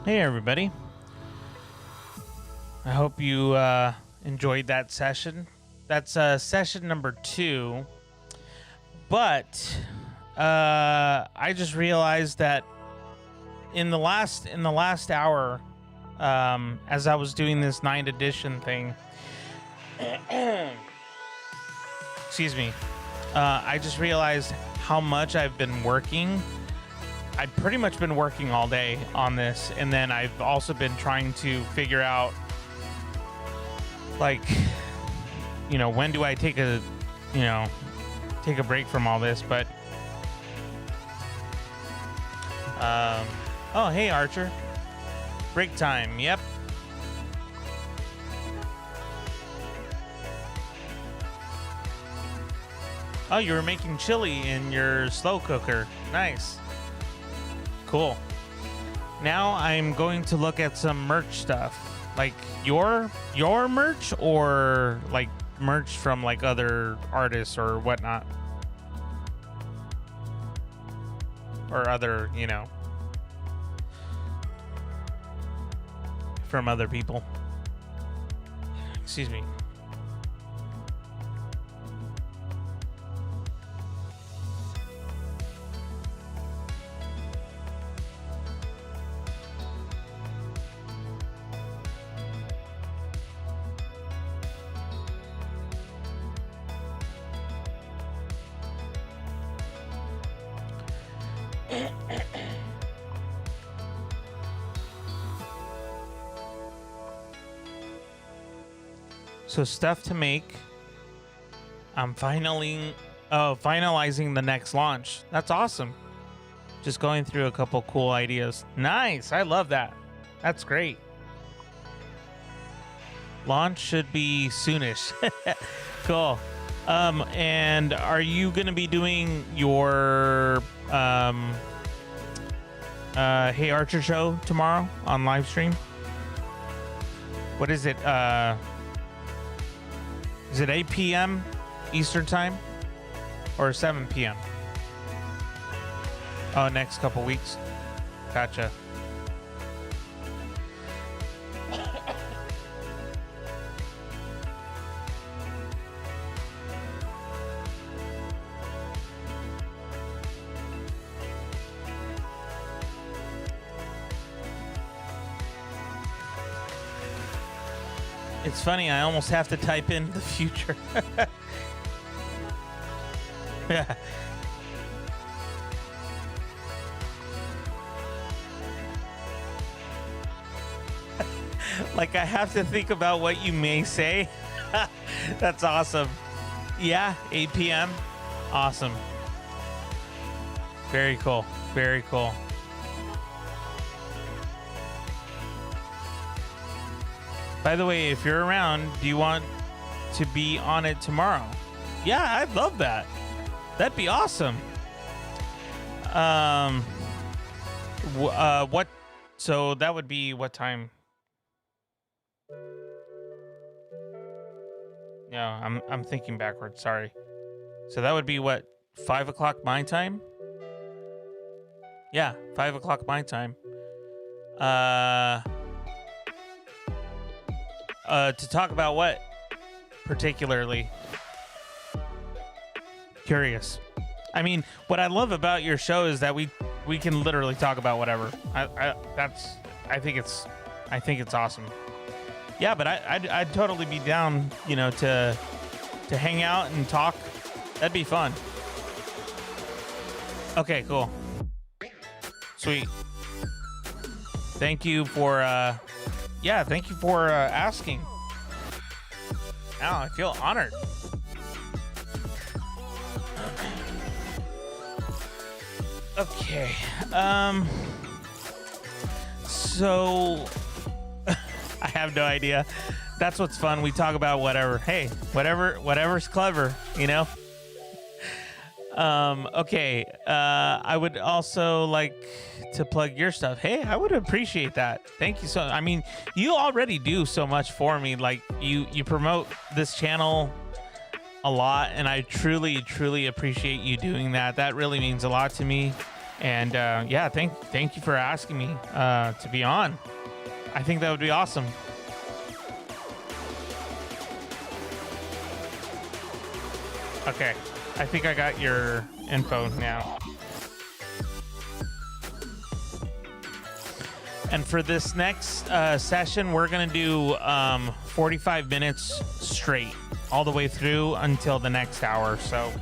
Hey, everybody. I hope you enjoyed that session. That's session number 2. But I just realized that in the last hour, as I was doing this 9th edition thing, excuse me, I just realized how much I've been working. I've pretty much been working all day on this, and then I've also been trying to figure out, like, you know, when do I take a break from all this. But oh, hey, Archer. Break time. Yep. Oh, you were making chili in your slow cooker. Nice. Cool. Now I'm going to look at some merch stuff. Like your merch, or like merch from like other artists or whatnot. Or other, you know, from other people. Excuse me. So stuff to make. I'm finalizing the next launch. That's awesome. Just going through a couple cool ideas. Nice. I love that. That's great. Launch should be soonish. Cool. And are you going to be doing your Hey Archer show tomorrow on live stream? What is it? Is it 8 p.m. Eastern time or 7 p.m.? Oh, next couple weeks. Gotcha. It's funny, I almost have to type in the future. Yeah. Like, I have to think about what you may say. That's awesome. Yeah, 8 p.m. Awesome. Very cool. Very cool. By the way, if you're around, do you want to be on it tomorrow? Yeah, I'd love that. That'd be awesome. What? So that would be what time? No, I'm thinking backwards. Sorry. So that would be what? 5 o'clock my time? Yeah, 5 o'clock my time. To talk about what particularly? Curious. I mean, what I love about your show is that we can literally talk about whatever. I think it's awesome. Yeah, but I'd totally be down, you know, to hang out and talk. That'd be fun. Okay, cool. Sweet. Thank you for asking. Now I feel honored. Okay. So I have no idea. That's what's fun. We talk about whatever. Hey, whatever's clever, you know? Okay. I would also like to plug your stuff. Hey, I would appreciate that. Thank you I mean, you already do so much for me. Like, you promote this channel a lot, and I truly appreciate you doing that. That really means a lot to me. And yeah, thank you for asking me to be on. I think that would be awesome. Okay, I think I got your info now. And for this next session, we're going to do 45 minutes straight, all the way through until the next hour. So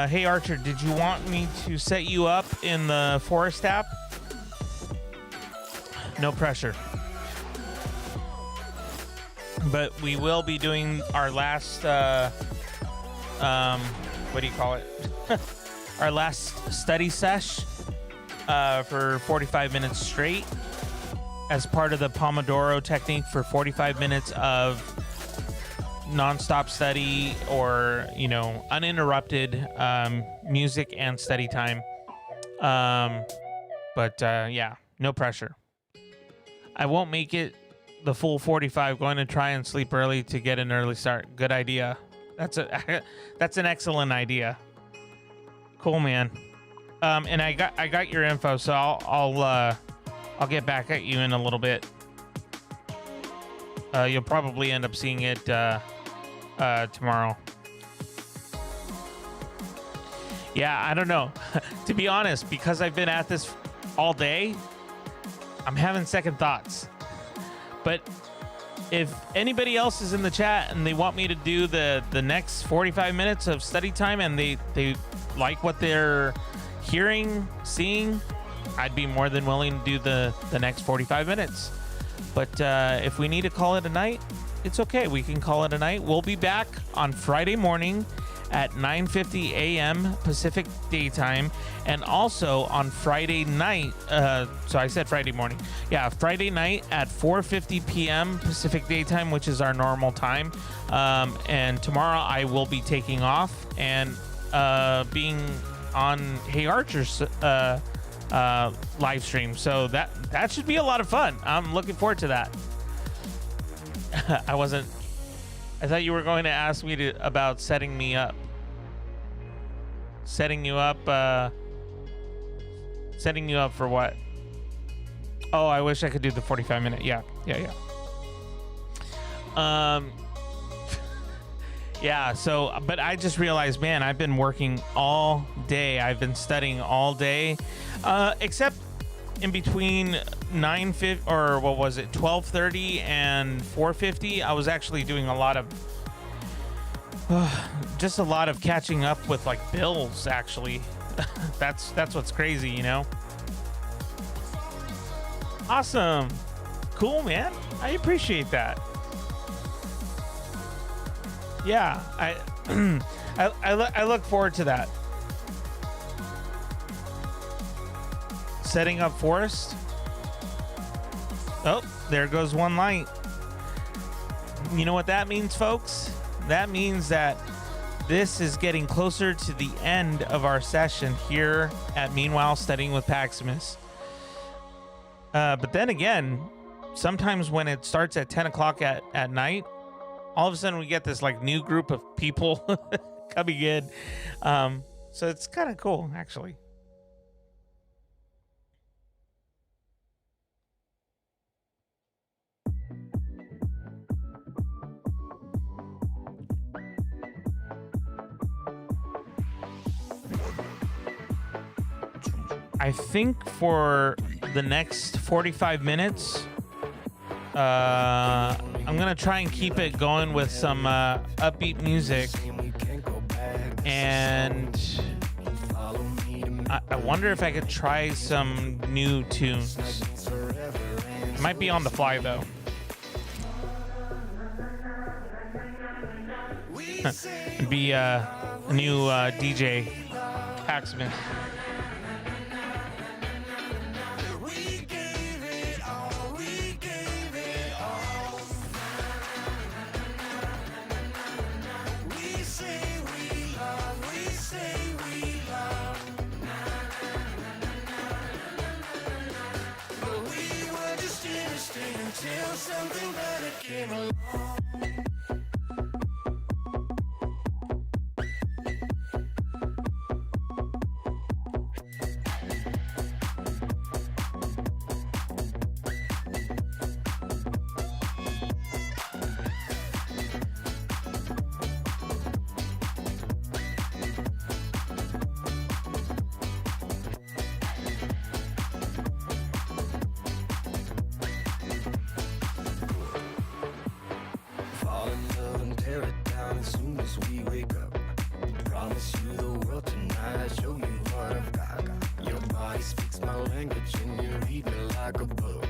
hey Archer, did you want me to set you up in the Forest app? No pressure. But we will be doing our last what do you call it? Our last study sesh for 45 minutes straight as part of the pomodoro technique for 45 minutes of nonstop study, or uninterrupted music and study time. But yeah, no pressure. I won't make it the full 45. Going to try and sleep early to get an early start. Good idea. That's an excellent idea. Cool, man. And I got your info, so I'll get back at you in a little bit. You'll probably end up seeing it tomorrow. Yeah, I don't know. To be honest, because I've been at this all day, I'm having second thoughts. But if anybody else is in the chat and they want me to do the next 45 minutes of study time, and they like what they're hearing, seeing, I'd be more than willing to do the next 45 minutes. But if we need to call it a night, it's okay. We can call it a night. We'll be back on Friday morning at 9:50 a.m. Pacific Daytime, and also on Friday night. So I said Friday morning. Yeah, Friday night at 4:50 p.m. Pacific Daytime, which is our normal time. And tomorrow I will be taking off and being on Hey Archer's live stream. So that should be a lot of fun. I'm looking forward to that. I thought you were going to ask me about setting me up. Setting you up for what? Oh, I wish I could do the 45 minute. Yeah. Yeah, so, but I just realized, man, I've been working all day. I've been studying all day, except in between 9:50 or what was it, 12:30 and 4:50. I was actually doing a lot of just a lot of catching up with like bills. Actually, that's what's crazy, you know. Awesome, cool, man. I appreciate that. Yeah, I look forward to that. Setting up Forest. Oh, there goes one light. You know what that means, folks? That means that this is getting closer to the end of our session here at Meanwhile Studying with Paximus. But then again, sometimes when it starts at 10 o'clock at night, all of a sudden we get this like new group of people coming in. So it's kind of cool, actually. I think for the next 45 minutes, I'm going to try and keep it going with some upbeat music. And I wonder if I could try some new tunes. It might be on the fly, though. It'd be a new DJ Paximus. something better came along. Fall in love and tear it down as soon as we wake up. Promise you the world tonight, show you what I've got. Your body speaks my language and you read me like a book.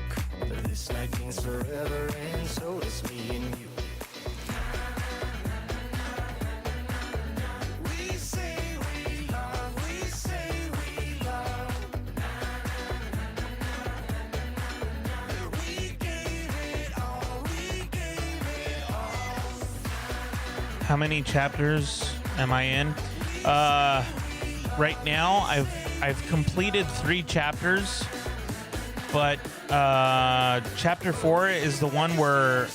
This night means forever and so does me and you. We say we love, we say we love. We gave it all, we gave it all. How many chapters am I in? Right now, I've completed 3 chapters, but chapter 4 is the one where,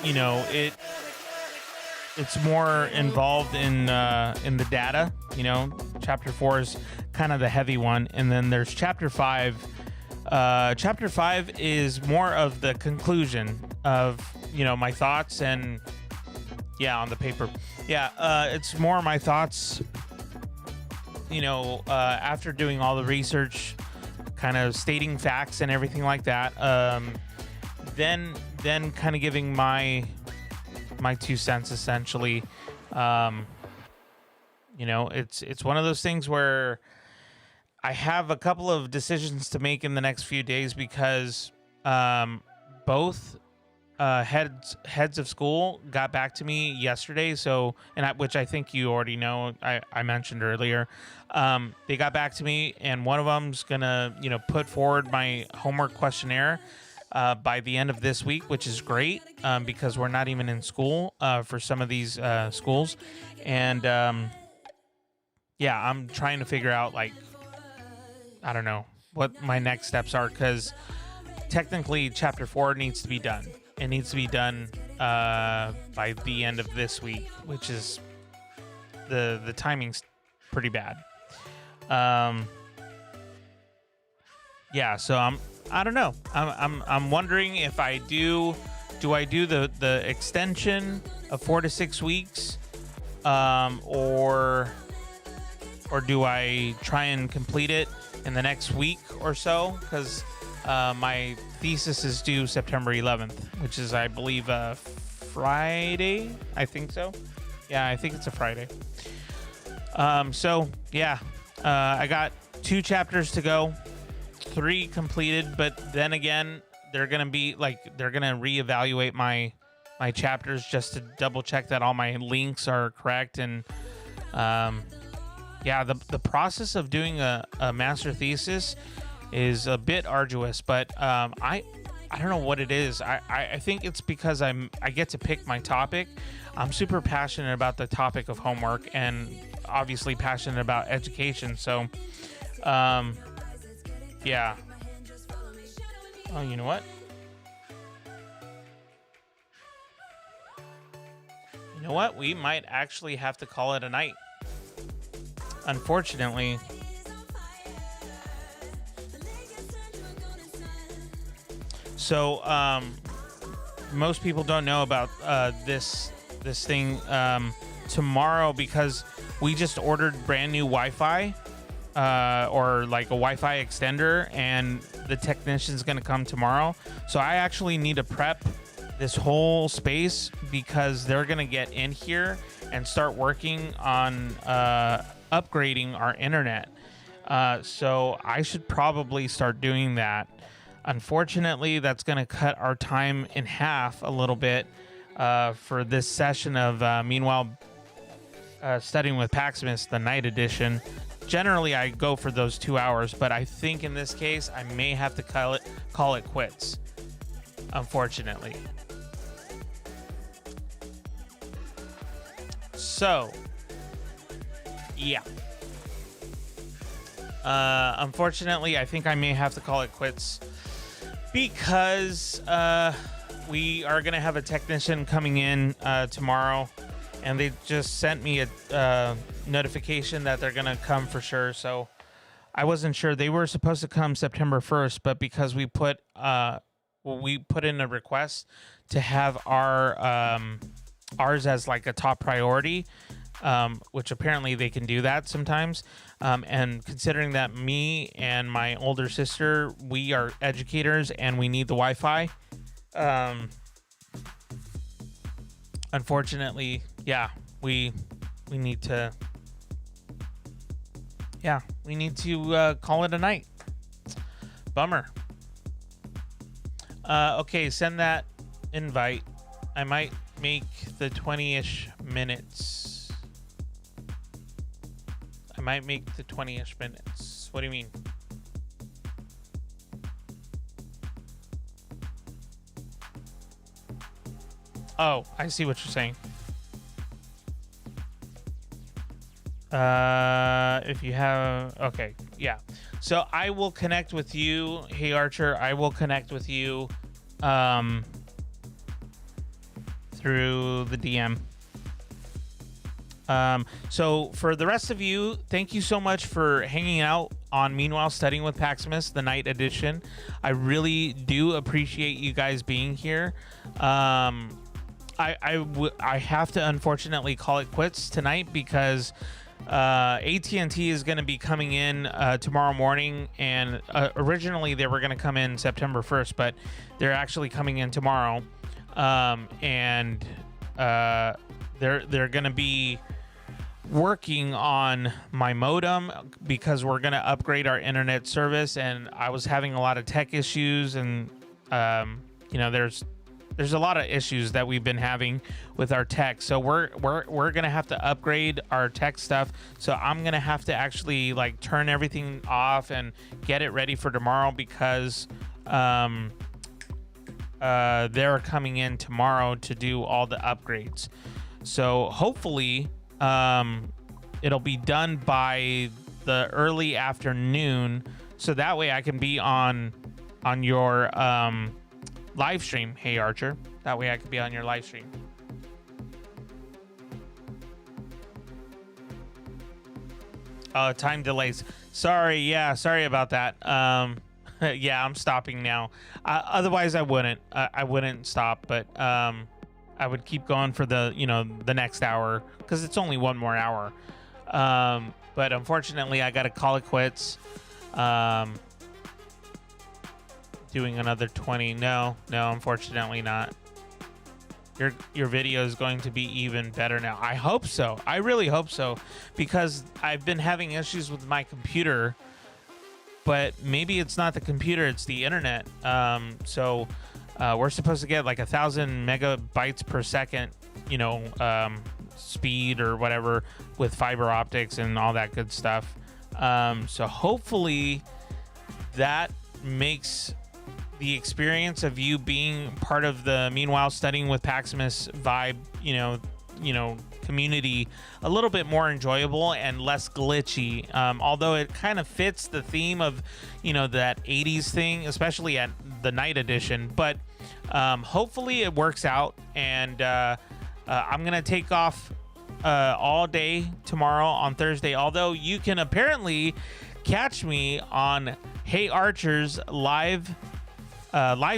you know, it's more involved in the data. You know, chapter 4 is kind of the heavy one, and then there's chapter 5. Chapter 5 is more of the conclusion of, you know, my thoughts and on the paper. It's more my thoughts, you know, after doing all the research, kind of stating facts and everything like that. Then kind of giving my 2 cents essentially. You know, it's one of those things where I have a couple of decisions to make in the next few days because both heads of school got back to me yesterday. So, which I think you already know, I mentioned earlier. They got back to me, and one of them's gonna, you know, put forward my homework questionnaire by the end of this week, which is great because we're not even in school for some of these schools, and I'm trying to figure out, like, I don't know what my next steps are, because technically chapter 4 needs to be done. It needs to be done by the end of this week, which is the timing's pretty bad. So I don't know. I'm wondering if I do I do the extension of 4 to 6 weeks, or do I try and complete it in the next week or so? Because my thesis is due September 11th, which is, I believe, a Friday. I think so. Yeah, I think it's a Friday. I got 2 chapters to go, 3 completed, but then again, they're gonna reevaluate my chapters just to double check that all my links are correct. And the process of doing a master thesis is a bit arduous, but I don't know what it is. I think it's because I get to pick my topic. I'm super passionate about the topic of homework, and obviously passionate about education. So, Oh, you know what? You know what? We might actually have to call it a night. Unfortunately. So, most people don't know about this thing tomorrow, because we just ordered brand new Wi-Fi, or like a Wi-Fi extender, and the technician's gonna come tomorrow. So I actually need to prep this whole space, because they're gonna get in here and start working on upgrading our internet. So I should probably start doing that. Unfortunately, that's going to cut our time in half a little bit for this session of Meanwhile Studying with Paximus, the night edition. Generally, I go for those 2 hours, but I think in this case, I may have to call it quits, unfortunately. So, yeah. Unfortunately, I think I may have to call it quits, Because we are going to have a technician coming in tomorrow, and they just sent me a notification that they're going to come for sure. So I wasn't sure. They were supposed to come September 1st, but because we put in a request to have ours as like a top priority, which apparently they can do that sometimes. And considering that me and my older sister, we are educators and we need the Wi-Fi. Unfortunately, yeah, we need to, call it a night. Bummer. Okay, send that invite. I might make the 20-ish minutes. What do you mean? Oh, I see what you're saying. If you have... Okay, yeah. So I will connect with you. Hey, Archer, I will connect with you through the DM. So for the rest of you, thank you so much for hanging out on Meanwhile Studying with Paximus, the night edition. I really do appreciate you guys being here. I have to unfortunately call it quits tonight because AT&T is going to be coming in tomorrow morning, and originally they were going to come in September 1st, but they're actually coming in tomorrow. And they're going to be working on my modem because we're going to upgrade our internet service, and I was having a lot of tech issues, and there's a lot of issues that we've been having with our tech. So we're going to have to upgrade our tech stuff. So I'm going to have to actually like turn everything off and get it ready for tomorrow because they're coming in tomorrow to do all the upgrades. So hopefully it'll be done by the early afternoon, so that way I can be on your live stream. Hey, Archer, that way I can be on your live stream. Time delays. Sorry about that. Yeah, I'm stopping now. Otherwise I wouldn't stop, but I would keep going for the next hour because it's only one more hour. But unfortunately I gotta call it quits. Doing another 20. No, unfortunately not. Your video is going to be even better now. I hope so. I really hope so, because I've been having issues with my computer, but maybe it's not the computer, it's the internet. So we're supposed to get like 1,000 megabytes per second, speed or whatever with fiber optics and all that good stuff. So hopefully that makes the experience of you being part of the Meanwhile Studying with Paximus vibe, community a little bit more enjoyable and less glitchy. Although it kind of fits the theme of, that 80s thing, especially at the night edition. But hopefully it works out. And I'm going to take off all day tomorrow on Thursday. Although you can apparently catch me on Hey Archer's live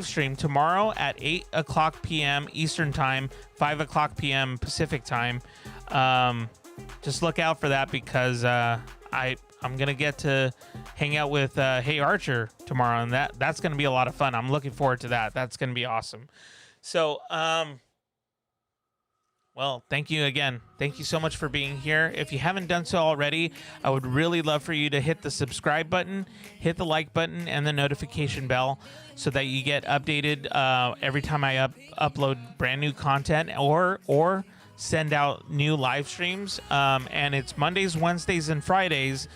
stream tomorrow at 8 o'clock p.m. Eastern Time, 5 o'clock p.m. Pacific Time. Just look out for that because I'm going to get to hang out with Hey Archer tomorrow, and that's going to be a lot of fun. I'm looking forward to that. That's going to be awesome. So, well, thank you again. Thank you so much for being here. If you haven't done so already, I would really love for you to hit the subscribe button, hit the like button, and the notification bell so that you get updated every time I upload brand new content or send out new live streams. And it's Mondays, Wednesdays, and Fridays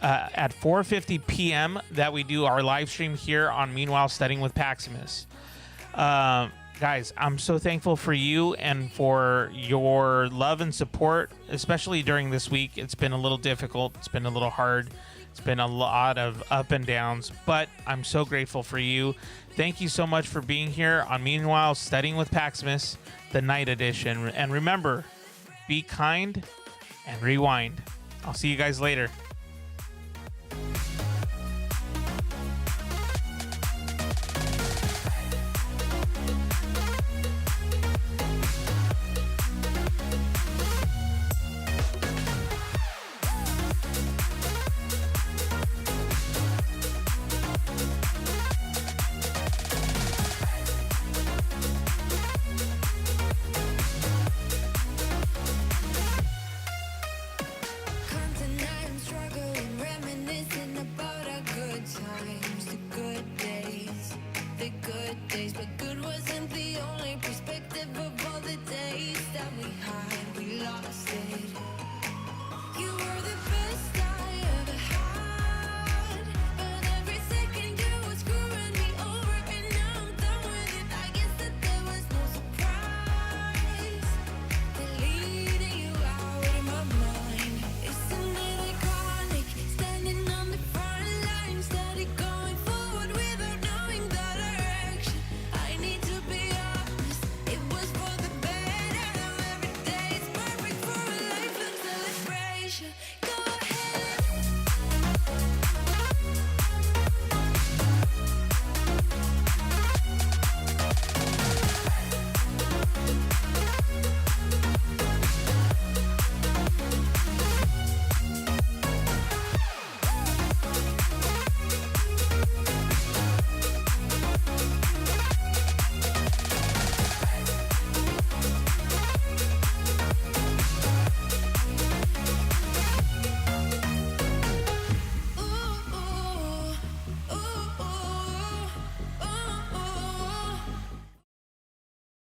at 4:50 p.m. that we do our live stream here on Meanwhile Studying with Paximus. Guys, I'm so thankful for you and for your love and support, especially during this week. It's been a little difficult. It's been a little hard It's been a lot of up and downs, but I'm so grateful for you. Thank you so much for being here on Meanwhile Studying with Paximus, the night edition. And remember, be kind and rewind. I'll see you guys later.